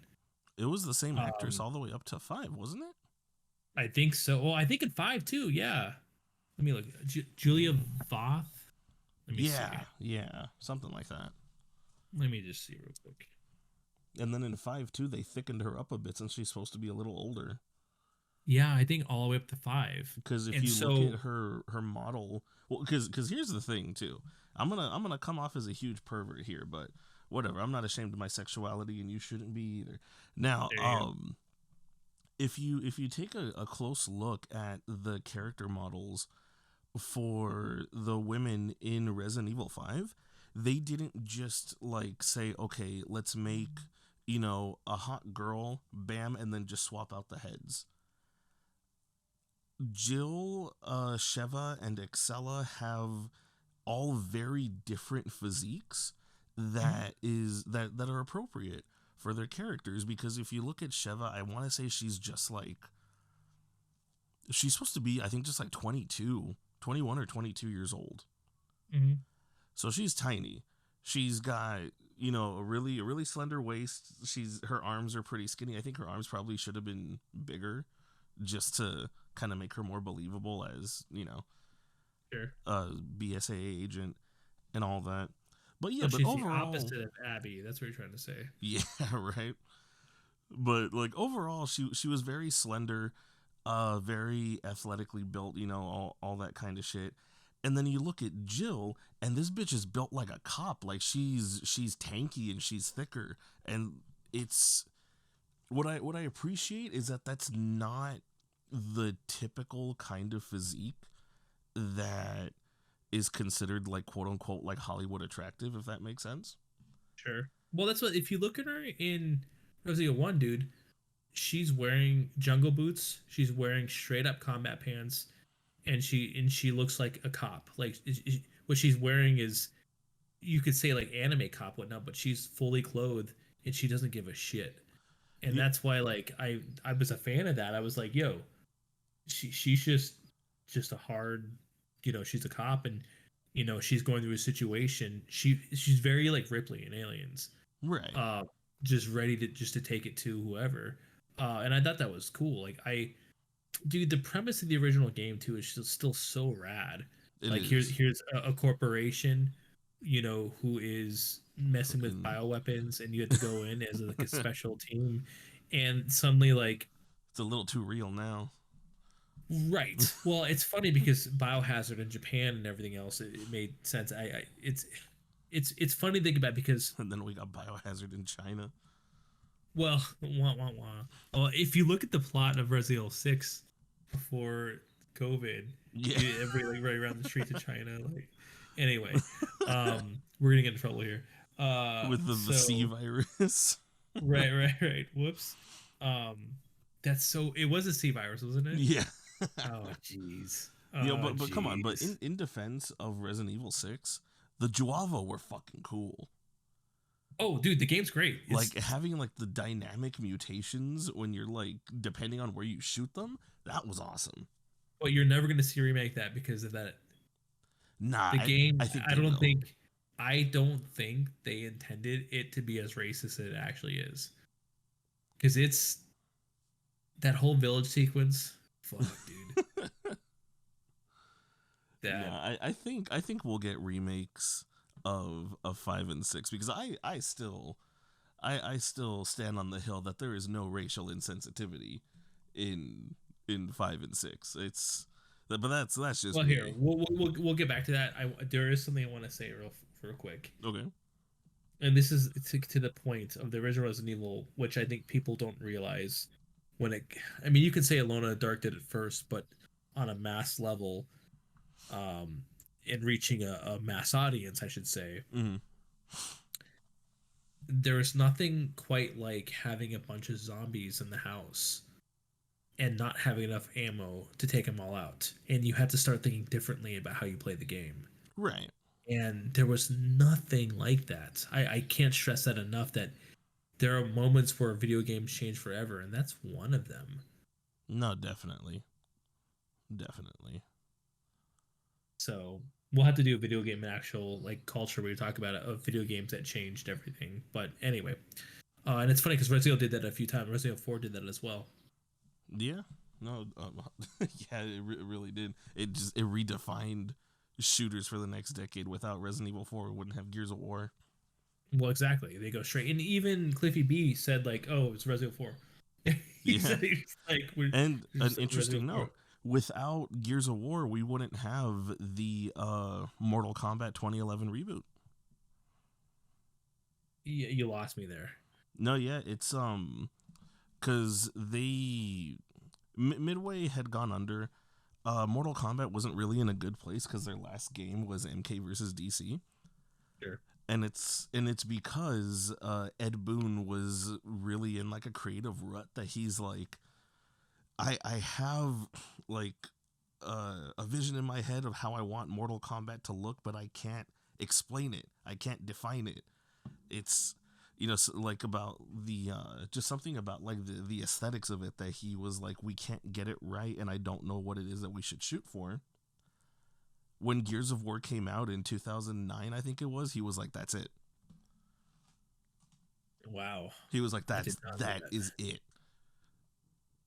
It was the same actress Um, all the way up to 5, wasn't it? I think so. Well, I think in 5 too, yeah. Let me look. Julia Voth? Let me see. Yeah, something like that. Let me just see real quick. And then in 5 too, they thickened her up a bit since she's supposed to be a little older. Yeah, I think all the way up to 5. Because if And you look at so, her model, well, because here's the thing too, I'm gonna come off as a huge pervert here, but whatever. I'm not ashamed of my sexuality, and you shouldn't be either. Now, there you go. if you take a close look at the character models for the women in Resident Evil 5, they didn't just like say, okay, let's make a hot girl, bam, and then just swap out the heads. Jill, Sheva, and Excella have all very different physiques Mhm. that are appropriate for their characters. Because if you look at Sheva, I want to say she's supposed to be, I think, just like 22, 21 or 22 years old. Mhm. So she's tiny. She's got a really slender waist. Her arms are pretty skinny. I think her arms probably should have been bigger just to kind of make her more believable as Sure. a BSA agent and all that. But yeah, So but she's the overall, opposite of Abby. That's what you're trying to say. yeah, right. But like overall, she was very slender, very athletically built, all that kind of shit. And then you look at Jill, and this bitch is built like a cop. Like she's tanky and she's thicker, and it's what I appreciate is that that's not the typical kind of physique that is considered like quote unquote like Hollywood attractive, if that makes sense. Sure. Well, that's what if you look at her in Resident Evil 1, dude, she's wearing jungle boots, she's wearing straight up combat pants, and she looks like a cop. Like what she's wearing is you could say like anime cop whatnot, but she's fully clothed and she doesn't give a shit. And Yeah, that's why like I was a fan of that. I was like, yo, she's just a hard, she's a cop and she's going through a situation. She's very like Ripley in Aliens. right. Uh just ready to take it to whoever. And I thought that was cool. Like dude, the premise of the original game too is still so rad. It Like is here's a corporation, who is messing with fucking. bioweapons, and you have to go in as like a special team, and suddenly like, It's a little too real now. right. Well, it's funny because Biohazard in Japan and everything else, it made sense. It's funny to think about because, And then we got Biohazard in China. well, wah, wah, wah. Well, if you look at the plot of Resident Evil 6 before COVID, Yeah, everybody like right around the streets of China. Like, anyway, we're gonna get in trouble here. with the C So virus. right, right, right. Whoops. Um, that's so. It was a C virus, wasn't it? Yeah. Oh, jeez. But come on, but Jeez. in defense of Resident Evil 6, the Juavo were fucking cool. Oh, dude, the game's great. Like having like the dynamic mutations when you're like depending on where you shoot them, that was awesome. But you're never gonna see a remake that because of that. Nah, The game, I think I they don't will. think, I don't think they intended it to be as racist as it actually is. Because it's that whole village sequence. Fuck, dude. Yeah, That I think we'll get remakes of 5 and 6 because I still stand on the hill that there is no racial insensitivity in 5 and 6. But that's just well, here me. we'll get back to that. There is something I want to say real quick, Okay. and this is to the point of the original Resident Evil, which I think people don't realize when it. I mean, you can say Alone in the Dark did it first, but on a mass level, um, in reaching a mass audience, I should say, Hmm. there is nothing quite like having a bunch of zombies in the house and not having enough ammo to take them all out. And you have to start thinking differently about how you play the game. Right. And there was nothing like that. I can't stress that enough that there are moments where video games change forever, and that's one of them. No, definitely. Definitely. So we'll have to do a video game actual like culture where we talk about it, of video games that changed everything. But anyway, and it's funny because Resident Evil did that a few times. Resident Evil 4 did that as well. Yeah. No, yeah, it really did. It redefined shooters for the next decade. Without Resident Evil 4, we wouldn't have Gears of War. Well, exactly. They go straight. And even Cliffy B said like, "Oh, it's Resident Evil 4." He Yeah. said he's like, "We're And an just Resident interesting Evil 4." note, without Gears of War, we wouldn't have the Mortal Kombat 2011 reboot. You lost me there. No, yeah, it's cuz Midway had gone under. Mortal Kombat wasn't really in a good place cuz their last game was MK versus DC. Sure. And it's because Ed Boon was really in like a creative rut that he's like I have like a vision in my head of how I want Mortal Kombat to look, but I can't explain it. I can't define it. It's like about the just something about like the aesthetics of it that he was like we can't get it right, and I don't know what it is that we should shoot for. When Gears of War came out in 2009, I think it was, he was like that's it. Wow. He was like I did not know that that. is it.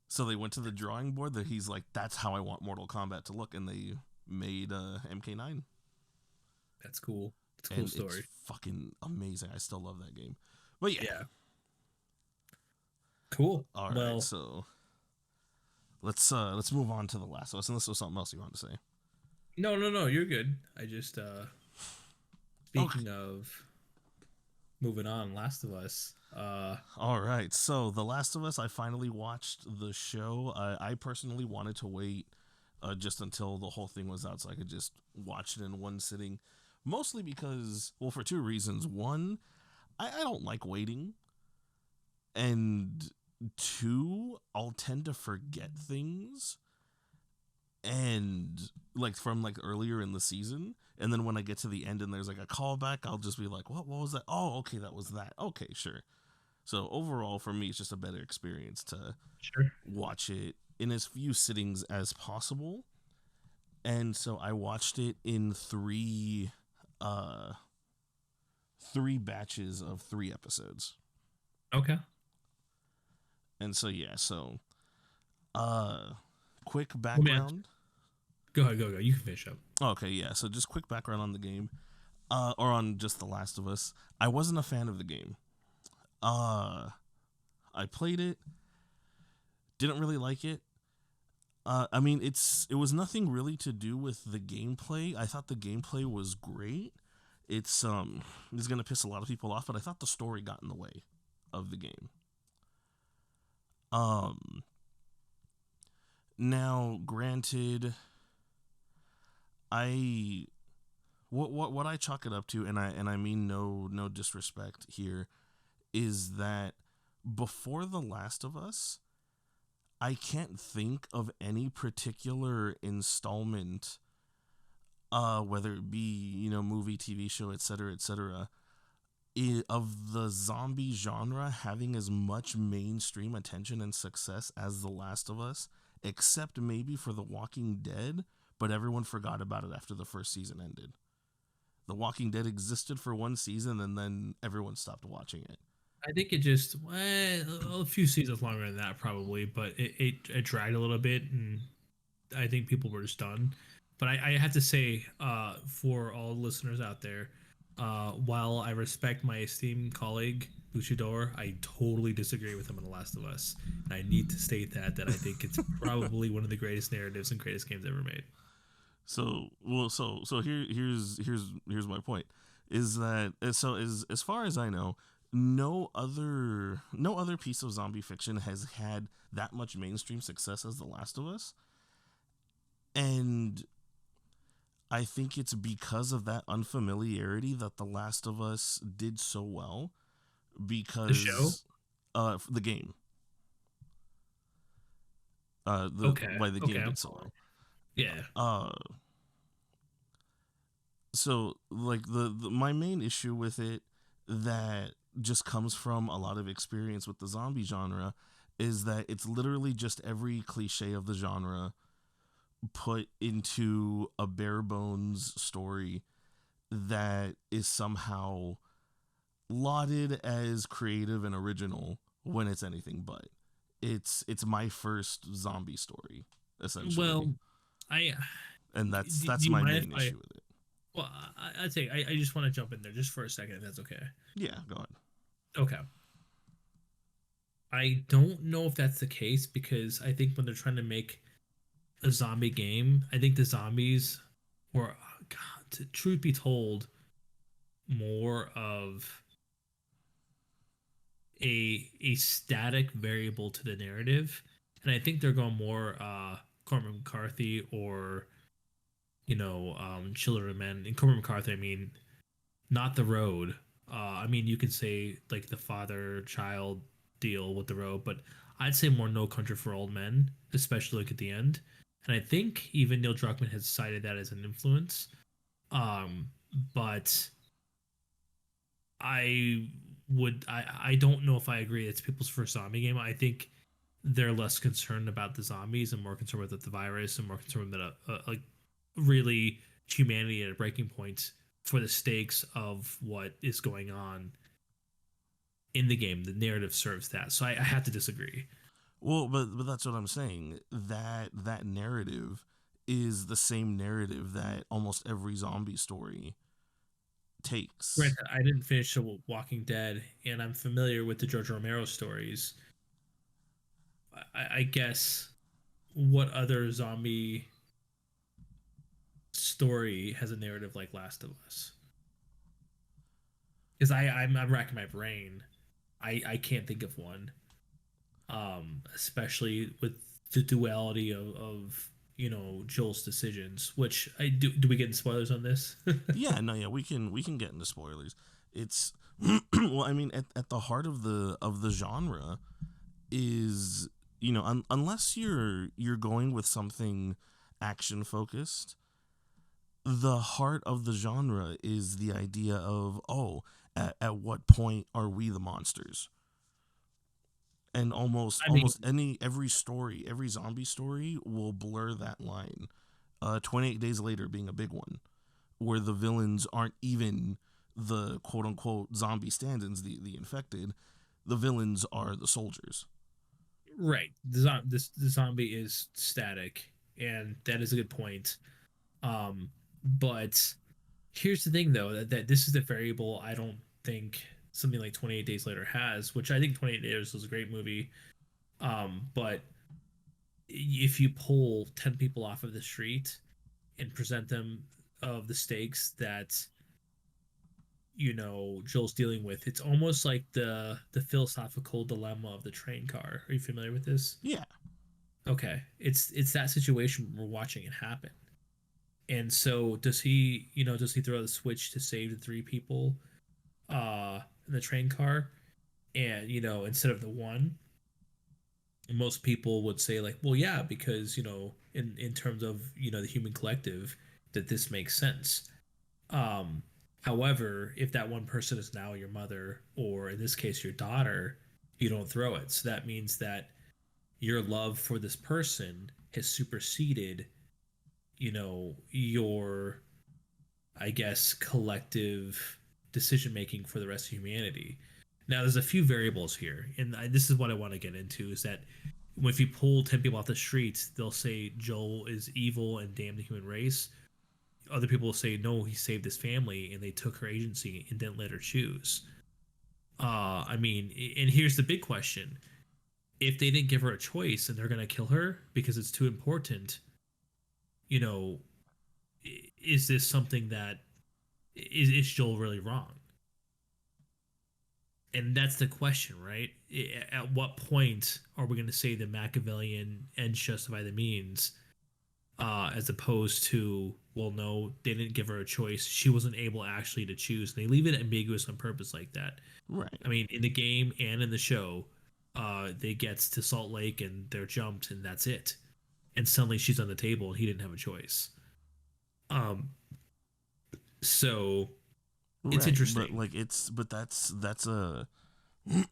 So they went to the drawing board that he's like, that's how I want Mortal Kombat to look, and they made MK9, That's cool. It's a cool and it's story. fucking amazing. I still love that game. But yeah, Yeah. Cool. all right. Well, So let's move on to The Last of Us, unless there's something else you want to say. no, no, no. You're good. I just Okay. speaking of moving on, Last of Us. All right. So The Last of Us, I finally watched the show. I personally wanted to wait just until the whole thing was out so I could just watch it in one sitting. Mostly because, well, for two reasons. One, I don't like waiting. And two, I'll tend to forget things. and like from like earlier in the season, and then when I get to the end and there's like a callback, I'll just be like, what was that? Oh, okay, that was that. Okay, sure. So overall, for me, it's just a better experience to Sure. watch it in as few sittings as possible. And so I watched it in uh three batches of 3 episodes. Okay. And so yeah, so uh quick Let me ask, background. go ahead, go. You can finish up. Okay, yeah, so just quick background on the game. Or on just The Last of Us. I wasn't a fan of the game. Uh I played it, didn't really like it. I mean, it was nothing really to do with the gameplay. I thought the gameplay was great. It's gonna piss a lot of people off, but I thought the story got in the way of the game. Um, Now, granted, I what I chalk it up to, and I mean no disrespect here, is that before The Last of Us, I can't think of any particular installment, whether it be movie, TV show, etc., of the zombie genre having as much mainstream attention and success as The Last of Us, except maybe for The Walking Dead, but everyone forgot about it after the first season ended. The Walking Dead existed for 1 season and then everyone stopped watching it. I think it just a few seasons longer than that probably, but it dragged a little bit, and I think people were just done. But I have to say, for all listeners out there, while I respect my esteemed colleague Luchador, I totally disagree with him on The Last of Us, and I need to state that I think it's probably one of the greatest narratives and greatest games ever made. Here's my point, is that as far as I know, no other piece of zombie fiction has had that much mainstream success as The Last of Us, and I think it's because of that unfamiliarity that The Last of Us did so well, The show, because the game, the okay, why the okay, game I'm did so following. well. Yeah, So like my main issue with it, that just comes from a lot of experience with the zombie genre, is that it's literally just every cliche of the genre put into a bare bones story that is somehow lauded as creative and original when it's anything but. It's my first zombie story, essentially, well, I and do that's you my mind if main I? issue with it. Well, I'd say I just want to jump in there just for a second, if that's okay. Yeah, go ahead. Okay. I don't know if that's the case because I think when they're trying to make a zombie game, I think the zombies were, God, truth be told, more of a static variable to the narrative, and I think they're going more Cormac McCarthy or Children of Men. In Cormac McCarthy, I mean not the road. I mean, you could say like the father child deal with the road, but I'd say more No Country for Old Men, especially like at the end. And I think even Neil Druckmann has cited that as an influence. Um, but I don't know if I agree it's people's first zombie game. I think they're less concerned about the zombies and more concerned with the virus and more concerned about like really humanity at a breaking point for the stakes of what is going on in the game. The narrative serves that, so I have to disagree. Well, but that's what I'm saying. That narrative is the same narrative that almost every zombie story takes. Granted, I didn't finish The Walking Dead, and I'm familiar with the George Romero stories. I guess what other zombie story has a narrative like Last of Us? Because I'm racking my brain. I can't think of one. Especially with the duality of Joel's decisions. Which I do we get in spoilers on this? Yeah, no, yeah, we can get into spoilers. It's well, I mean, at the heart of the genre is, unless you're going with something action focused. The heart of the genre is the idea of, oh, at what point are we the monsters? And almost I mean, almost every story, every zombie story will blur that line. 28 Days Later being a big one, where the villains aren't even the quote unquote zombie stand-ins, the infected. The villains are the soldiers. right. The zombie is static, and that is a good point. But here's the thing, though, that this is the variable I don't think something like 28 Days Later has, which I think 28 Days was a great movie. But if you pull 10 people off of the street and present them of the stakes that Joel's dealing with, it's almost like the philosophical dilemma of the train car. Are you familiar with this? Yeah, Okay, it's that situation we're watching it happen. And so does he throw the switch to save the three people in the train car, and instead of the one? Most people would say, like, well, yeah, because in terms of the human collective, that this makes sense. um However, if that one person is now your mother, or in this case your daughter, you don't throw it. So that means that your love for this person has superseded your, I guess, collective decision making for the rest of humanity. Now, there's a few variables here, and this is what I want to get into: is that if you pull 10 people off the streets, they'll say Joel is evil and damn the human race. Other people will say, no, he saved his family and they took her agency and didn't let her choose. I mean, and here's the big question: if they didn't give her a choice and they're going to kill her because it's too important, you know, is this something that is Joel really wrong? And that's the question, right? At what point are we going to say the Machiavellian ends justify the means, as opposed to, well, no, they didn't give her a choice. She wasn't able actually to choose. And they leave it ambiguous on purpose like that. right, I mean, in the game and in the show, they get to Salt Lake and they're jumped, and that's it. And suddenly she's on the table, and he didn't have a choice. Um, so it's right. But interesting. like it's but that's a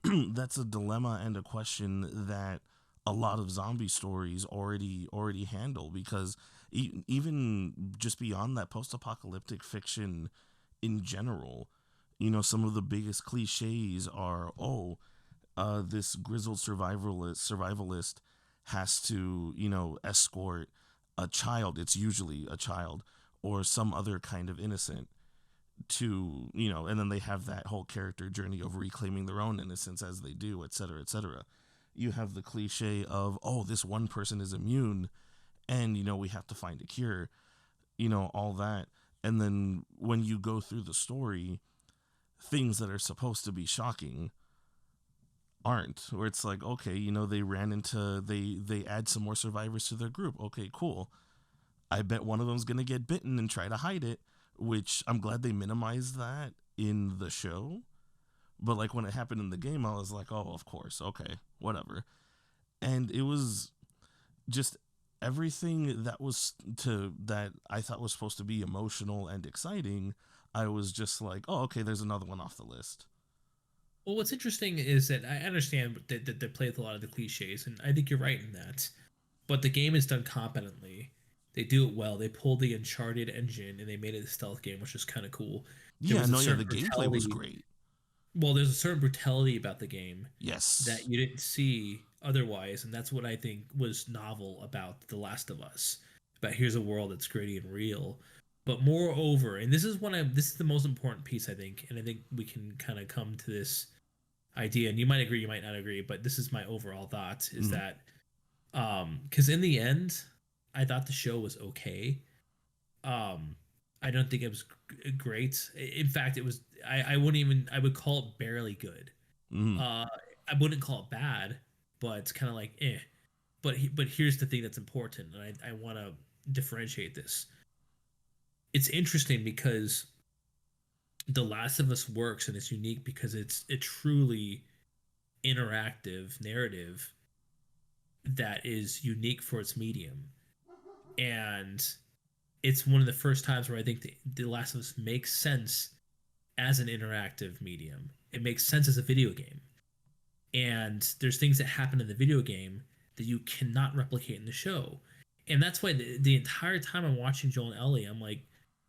that's a dilemma and a question that a lot of zombie stories already handle, because even just beyond that, post-apocalyptic fiction in general, some of the biggest cliches are, oh, this grizzled survivalist has to, escort a child. It's usually a child or some other kind of innocent to, and then they have that whole character journey of reclaiming their own innocence as they do, et cetera, et cetera. You have the cliche of, oh, this one person is immune and, we have to find a cure, all that. And then when you go through the story, things that are supposed to be shocking aren't, where it's like, okay, they add some more survivors to their group. Okay, cool. I bet one of them's gonna get bitten and try to hide it, which I'm glad they minimized that in the show. But like when it happened in the game, I was like, oh, of course, okay, whatever. And it was just everything that I thought was supposed to be emotional and exciting. I was just like, oh, okay, there's another one off the list. Well, what's interesting is that I understand that they play with a lot of the cliches, and I think you're right in that. But the game is done competently. They do it well. They pulled the Uncharted engine and they made it a stealth game, which is kind of cool. There Yeah, was a no, yeah, the certain gameplay was brutality. great. Well, there's a certain brutality about the game that Yes. you didn't see otherwise, and that's what I think was novel about The Last of Us. But here's a world that's gritty and real. But moreover, and this is the most important piece, I think, and I think we can kind of come to this idea, and you might agree, you might not agree, but this is my overall thought: is Mm-hmm. that because in the end, I thought the show was okay. um I don't think it was great. In fact, it was, I wouldn't even, I would call it barely good. Mm-hmm. uh I wouldn't call it bad, but it's kind of like but here's the thing that's important, and I want to differentiate this. It's interesting because The Last of Us works and it's unique because it's a truly interactive narrative that is unique for its medium. And it's one of the first times where I think the Last of Us makes sense as an interactive medium. It makes sense as a video game. And there's things that happen in the video game that you cannot replicate in the show. And that's why the entire time I'm watching Joel and Ellie, I'm like,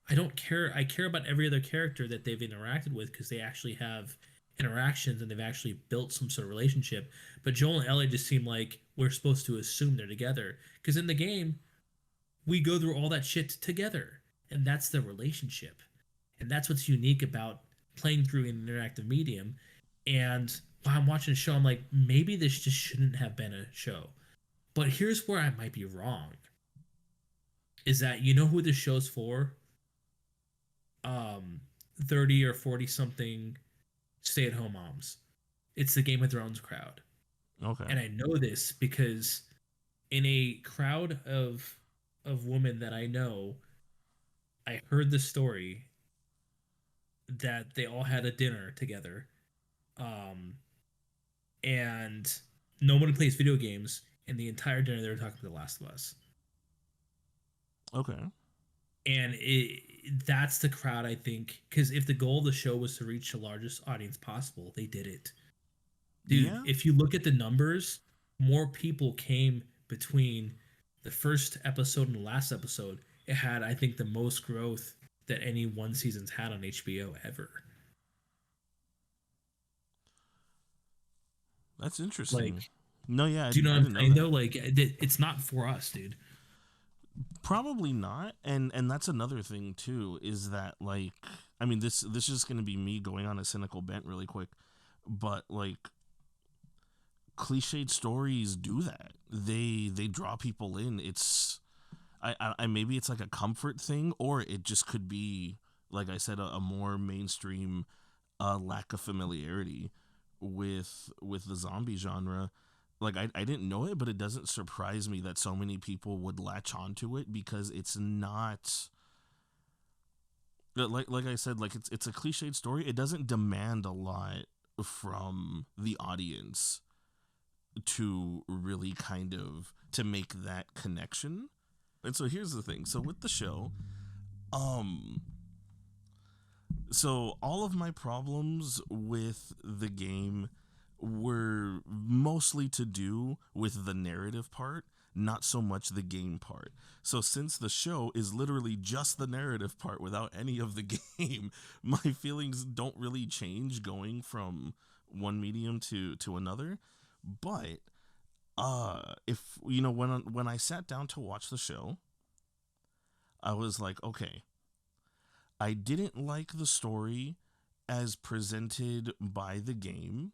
I don't care. I care about every other character that they've interacted with because they actually have interactions and they've actually built some sort of relationship. But Joel and Ellie just seem like we're supposed to assume they're together because in the game we go through all that shit together, and that's the relationship, and that's what's unique about playing through an interactive medium. And while I'm watching a show, I'm like, maybe this just shouldn't have been a show. But here's where I might be wrong: is that you know who this show's for? Um, 30 or 40 something stay-at-home moms. It's the Game of Thrones crowd, Okay. and I know this because in a crowd of women that I know, I heard the story that they all had a dinner together, um, and nobody plays video games. And the entire dinner they were talking about The Last of Us, Okay. and that's the crowd I think. Because if the goal of the show was to reach the largest audience possible, they did it, dude. Yeah. If you look at the numbers, more people came between the first episode and the last episode. It had, I think, the most growth that any one season's had on HBO ever. That's interesting. Like, No, yeah, do you know I what I'm didn't know saying though? that. Like, it's not for us, dude. Probably not. And that's another thing too is that like I mean this is going to be me going on a cynical bent really quick, but like cliched stories do that. They draw people in. It's I maybe it's like a comfort thing or it just could be like I said a more mainstream lack of familiarity with the zombie genre. Like I didn't know it, but it doesn't surprise me that so many people would latch onto it because it's not like I said, like it's a cliched story. It doesn't demand a lot from the audience to really kind of to make that connection. And so here's the thing. So with the show, um so all of my problems with the game were mostly to do with the narrative part, not so much the game part. So since the show is literally just the narrative part without any of the game, my feelings don't really change going from one medium to another. But if you know when I sat down to watch the show, I was like, okay, I didn't like the story as presented by the game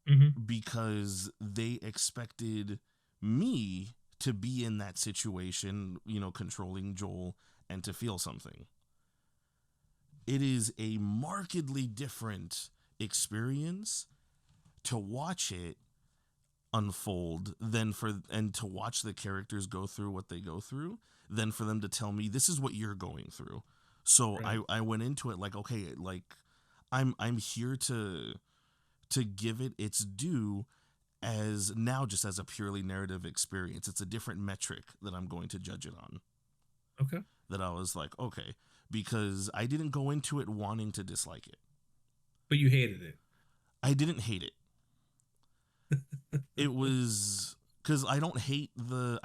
Mm-hmm. because they expected me to be in that situation, you know, controlling Joel and to feel something. It is a markedly different experience to watch it unfold than for and to watch the characters go through what they go through than for them to tell me this is what you're going through. So Right. I went into it like okay, like I'm here to give it its due as now just as a purely narrative experience. It's a different metric that I'm going to judge it on. Okay. That I was like, okay, because I didn't go into it wanting to dislike it. But you hated it. I didn't hate it. It was because I don't hate the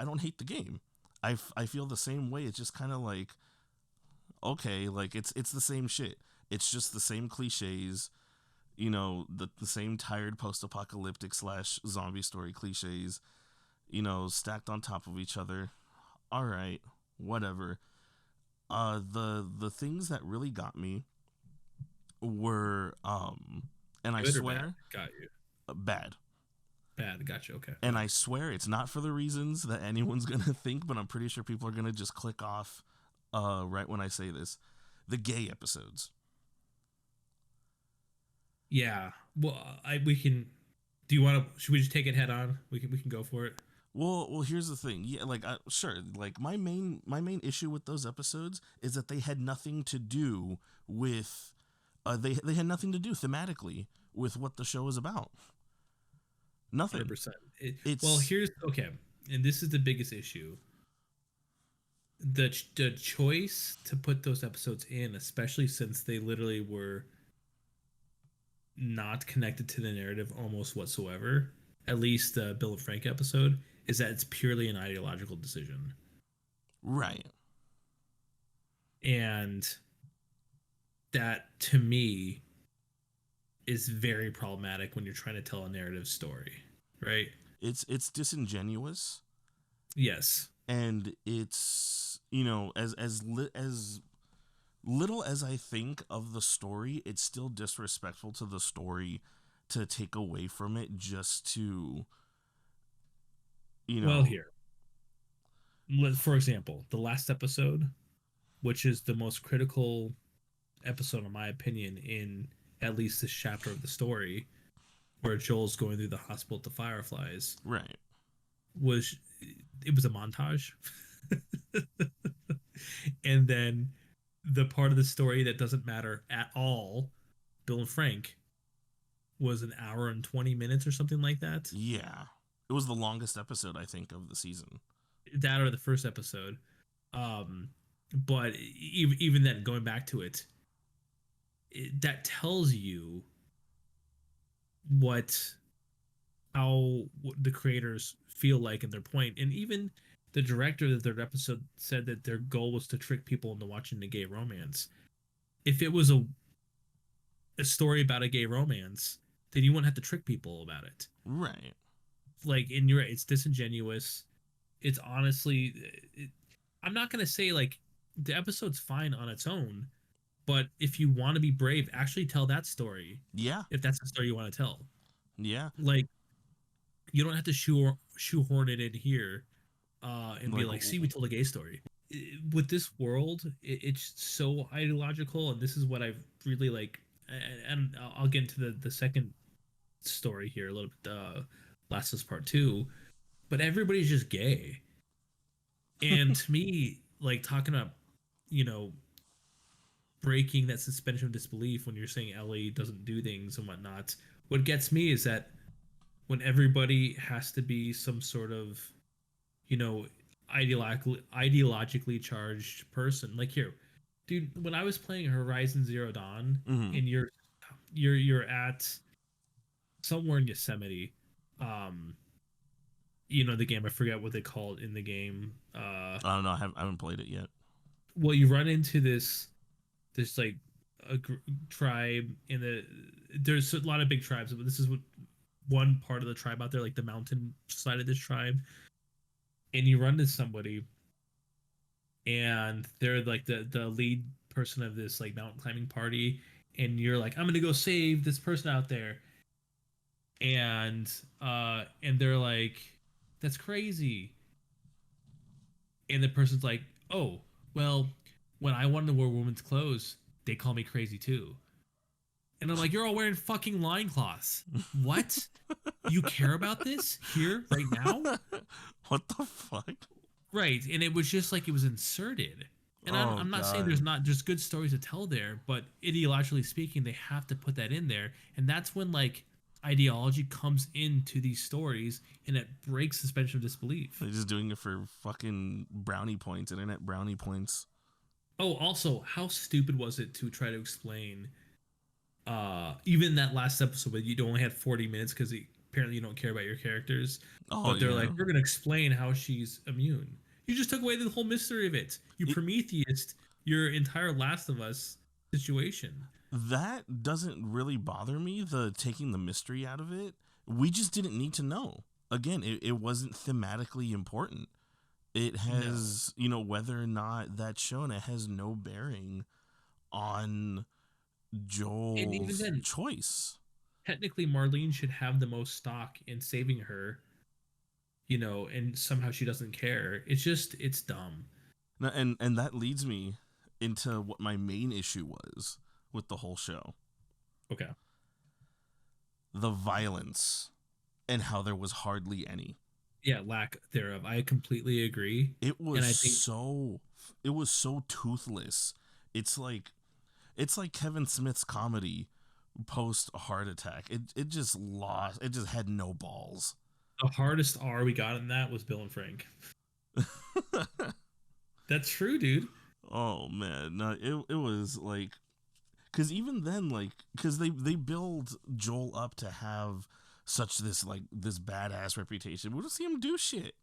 game. I feel the same way. It's just kind of like okay, like it's the same shit. It's just the same cliches, you know, the same tired post apocalyptic slash zombie story cliches, you know, stacked on top of each other. All right, whatever. The things that really got me were and I Good or bad? swear Got you. bad. Bad. Got you. Okay. And Okay. I swear it's not for the reasons that anyone's gonna think, but I'm pretty sure people are gonna just click off right when I say this. The gay episodes. Yeah. Well, I we can. Do you want to? Should we just take it head on? We can go for it. Well, here's the thing. Yeah, like sure, like my main issue with those episodes is that they had nothing to do with they had nothing to do thematically with what the show is about. Nothing. 100%. Well, It's here's okay, and this is the biggest issue. the choice to put those episodes in, especially since they literally were not connected to the narrative almost whatsoever, at least the Bill and Frank episode, is that it's purely an ideological decision. Right. And that to me is very problematic when you're trying to tell a narrative story, right? It's disingenuous, Yes. and it's, you know, as little as I think of the story, it's still disrespectful to the story to take away from it just to, you Well, know, here, for example, the last episode, which is the most critical episode, in my opinion, in at least this chapter of the story, where Joel's going through the hospital with the Fireflies, right. was it was a montage. And then the part of the story that doesn't matter at all, Bill and Frank, was an hour and 20 minutes or something like that. Yeah. It was the longest episode I think of the season. That or the first episode. Um, but even then, going back to it, that tells you what what the creators feel like and their point. And even the director of the third episode said that their goal was to trick people into watching the gay romance. If it was a story about a gay romance, then you wouldn't have to trick people about it. Right. Like, and you're right, it's disingenuous. It's honestly, I'm not gonna say like the episode's fine on its own, but if you want to be brave, actually tell that story. Yeah. If that's the story you want to tell, Yeah. like you don't have to shoehorn it in here and be Like like, see, we told a gay story. With this world, it's so ideological, and this is what I've really like. And I'll get into the second story here a little bit. Last is part two, but everybody's just gay, and to me, like talking about, you know, breaking that suspension of disbelief when you're saying Ellie doesn't do things and whatnot. What gets me is that when everybody has to be some sort of, you know, ideologically charged person. Like here, dude, when I was playing Horizon Zero Dawn, mhm. and you're at somewhere in Yosemite, um, you know the game. I forget what they call it in the game. I don't know. I haven't played it yet. Well, you run into this like a tribe in the. There's a lot of big tribes, but this is what one part of the tribe out there, like the mountain side of this tribe, and you run to somebody, and they're like the lead person of this like mountain climbing party, and you're like, I'm gonna go save this person out there, and they're like, that's crazy, and the person's like, oh, well, when I wanted to wear women's clothes, they call me crazy too, and I'm like, you're all wearing fucking loincloths. What? You care about this here right now? What the fuck? Right, and it was just like it was inserted. And Oh I'm not saying there's god. not just good stories to tell there, but ideologically speaking, they have to put that in there, and that's when like ideology comes into these stories, and it breaks suspension of disbelief. They're just doing it for fucking brownie points, internet brownie points. Oh, also, how stupid was it to try to explain even that last episode where you only had 40 minutes because apparently you don't care about your characters, Oh but they're yeah. like, we're gonna explain how she's immune. You just took away the whole mystery of it. You It, Prometheus your entire Last of Us situation. that doesn't really bother me, the taking the mystery out of it. We just didn't need to know. Again, it wasn't thematically important. It No. has, you know, whether or not that's shown, it has no bearing on And even Joel's then, choice. technically Marlene should have the most stock in saving her, you know, and somehow she doesn't care. It's dumb. Now, and that leads me into what my main issue was with the whole show: Okay. the violence and how there was hardly any. Yeah, lack thereof. I completely agree. It And was I think so it was so toothless. It's like it's like Kevin Smith's comedy post heart attack. It just lost. It just had no balls. the hardest R we got in that was Bill and Frank. That's true, dude. Oh man, no, it was like, because even then, like, because they build Joel up to have such this like this badass reputation. We don't see him do shit.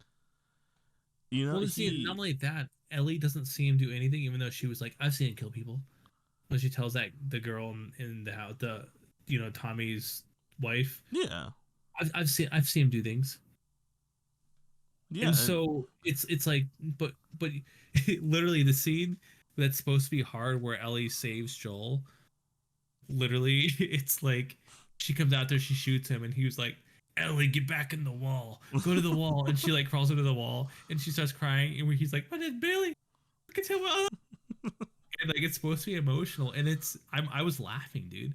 You know, Well, see, not he only that, Ellie doesn't see him do anything, even though she was like, "I've seen him kill people." When she tells that the girl in the house, Tommy's wife, yeah I've seen him do things. yeah And and so it's like, but literally the scene that's supposed to be hard where Ellie saves Joel, literally it's like she comes out there, she shoots him, and he was like, Ellie, get back in the wall, go to the wall, and she like crawls into the wall and she starts crying, and where he's like, but it's Billy, I can tell what, and like it's supposed to be emotional, and I was laughing, dude.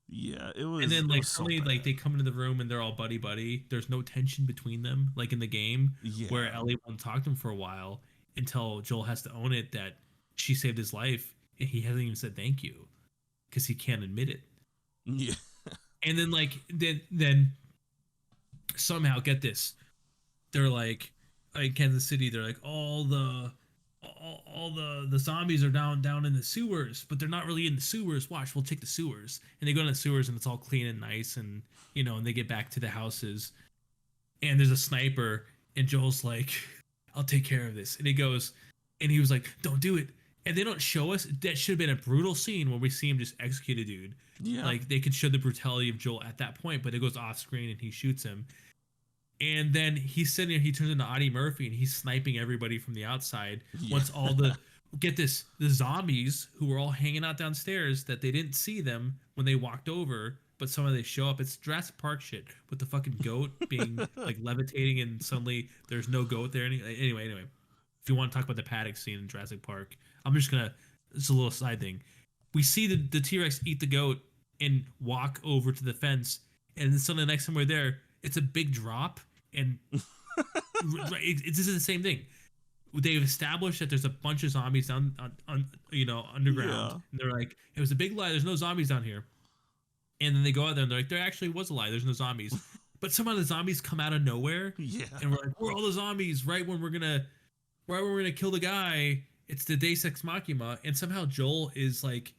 yeah, And then it like was so suddenly like they bad. come into the room and they're all buddy buddy. There's no tension between them like in the game where Yeah Ellie won't talk to him for a while until Joel has to own it that she saved his life and he hasn't even said thank you because he can't admit it. yeah And then like then somehow get this, they're like Kansas City, they're like all the zombies are down in the sewers, but they're not really in the sewers. Watch, we'll take the sewers, and they go in the sewers, and it's all clean and nice, and and they get back to the houses, and there's a sniper, and Joel's like, "I'll take care of this," and he goes, and he was like, "Don't do it," and they don't show us. That should have been a brutal scene where we see him just execute a dude. yeah Like they could show the brutality of Joel at that point, but it goes off screen and he shoots him, and then he's sitting there, he turns into Audie Murphy and he's sniping everybody from the outside. yeah Once all the get this, the zombies who were all hanging out downstairs that they didn't see them when they walked over, but somehow they show up. It's Jurassic Park shit with the fucking goat being like levitating and suddenly there's no goat there. Anyway, if you want to talk about the paddock scene in Jurassic Park, I'm just gonna. It's a little side thing. We see the T Rex eat the goat and walk over to the fence, and then suddenly the next time we're there, it's a big drop, and it's just the same thing. They've established that there's a bunch of zombies down underground, yeah and they're like, it was a big lie. There's no zombies down here. And then they go out there and they're like, there actually was a lie. There's no zombies. But somehow the zombies come out of nowhere, yeah and we're like, where are all the zombies? Right when we're gonna kill the guy, it's the Deus Ex Machina, and somehow Joel is like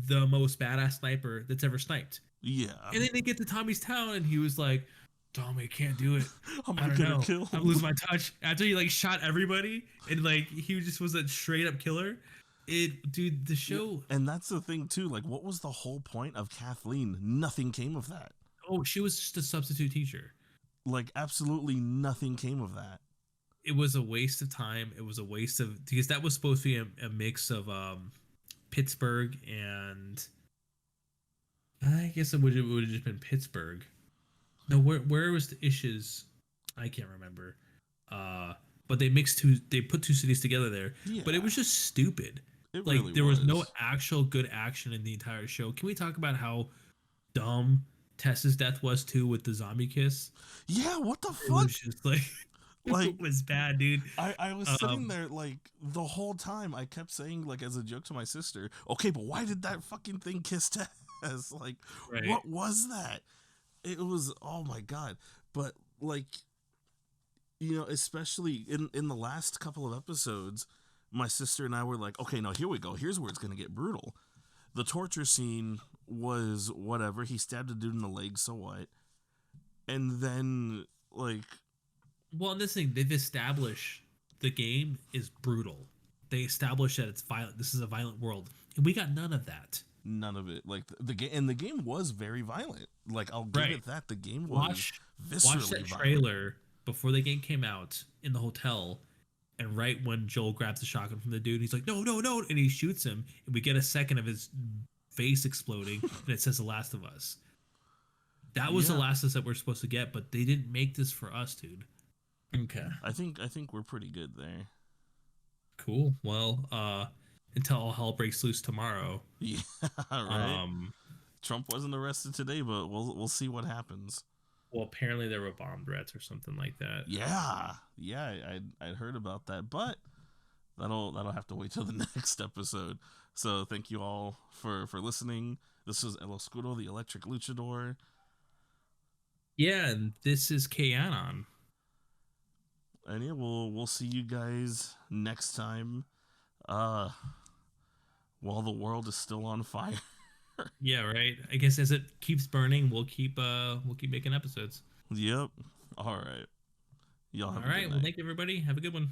the most badass sniper that's ever sniped. yeah. And then they get to Tommy's town, and he was like, Tommy, can't do it. Am I I don't gonna know. kill I'm him? losing my touch. After he like shot everybody, and like he just was a straight up killer. Dude, the Yeah, show. and that's the thing too. Like, what was the whole point of Kathleen? Nothing came of that. Oh, she was just a substitute teacher. Like, absolutely nothing came of that. It was a waste of time. It was a waste of because that was supposed to be a mix of Pittsburgh and I guess it would have just been Pittsburgh. No, where was the issues? I can't remember. Uh, but they put two cities together there. But it Yeah, was just stupid. it Like really there was no was. actual good action in the entire show. Can we talk about how dumb Tess's death was too with the zombie kiss? Yeah, what the It was fuck? just like Like, it was bad, dude. I was sitting Um, there like the whole time. I kept saying like as a joke to my sister, "Okay, but why did that fucking thing kiss Tess? Like, right. what was that?" It was, oh my god. But like, especially in the last couple of episodes, my sister and I were like, okay, now here we go. Here's where it's gonna get brutal. The torture scene was whatever. He stabbed a dude in the leg, so what? And then like, Well, and this thing they've established the game is brutal. They established that it's violent. This is a violent world, and we got none of that. none of it. Like the game, and the game was very violent. Like, I'll give Right. it that. The game was Watch watch viscerally that violent. trailer before the game came out in the hotel, and right when Joel grabs the shotgun from the dude, he's like, "No, no, no!" and he shoots him, and we get a second of his face exploding, and it says "The Last of Us." That was the Yeah, Last of Us that we're supposed to get, but they didn't make this for us, dude. Okay. I think we're pretty good there. Cool. Well, until all hell breaks loose tomorrow. Yeah, right. Um, Trump wasn't arrested today, but we'll see what happens. well, apparently there were bomb threats or something like that. Yeah, yeah, I'd heard about that, but that'll have to wait till the next episode. So thank you all for listening. This is El Oscuro, the Electric Luchador, Yeah, and this is K Anon. and yeah, we'll see you guys next time. Uh, while the world is still on fire. Yeah, right. I guess as it keeps burning, we'll keep making episodes. Yep. All right. Y'all All have a good right. Well, night. thank you, everybody. Have a good one.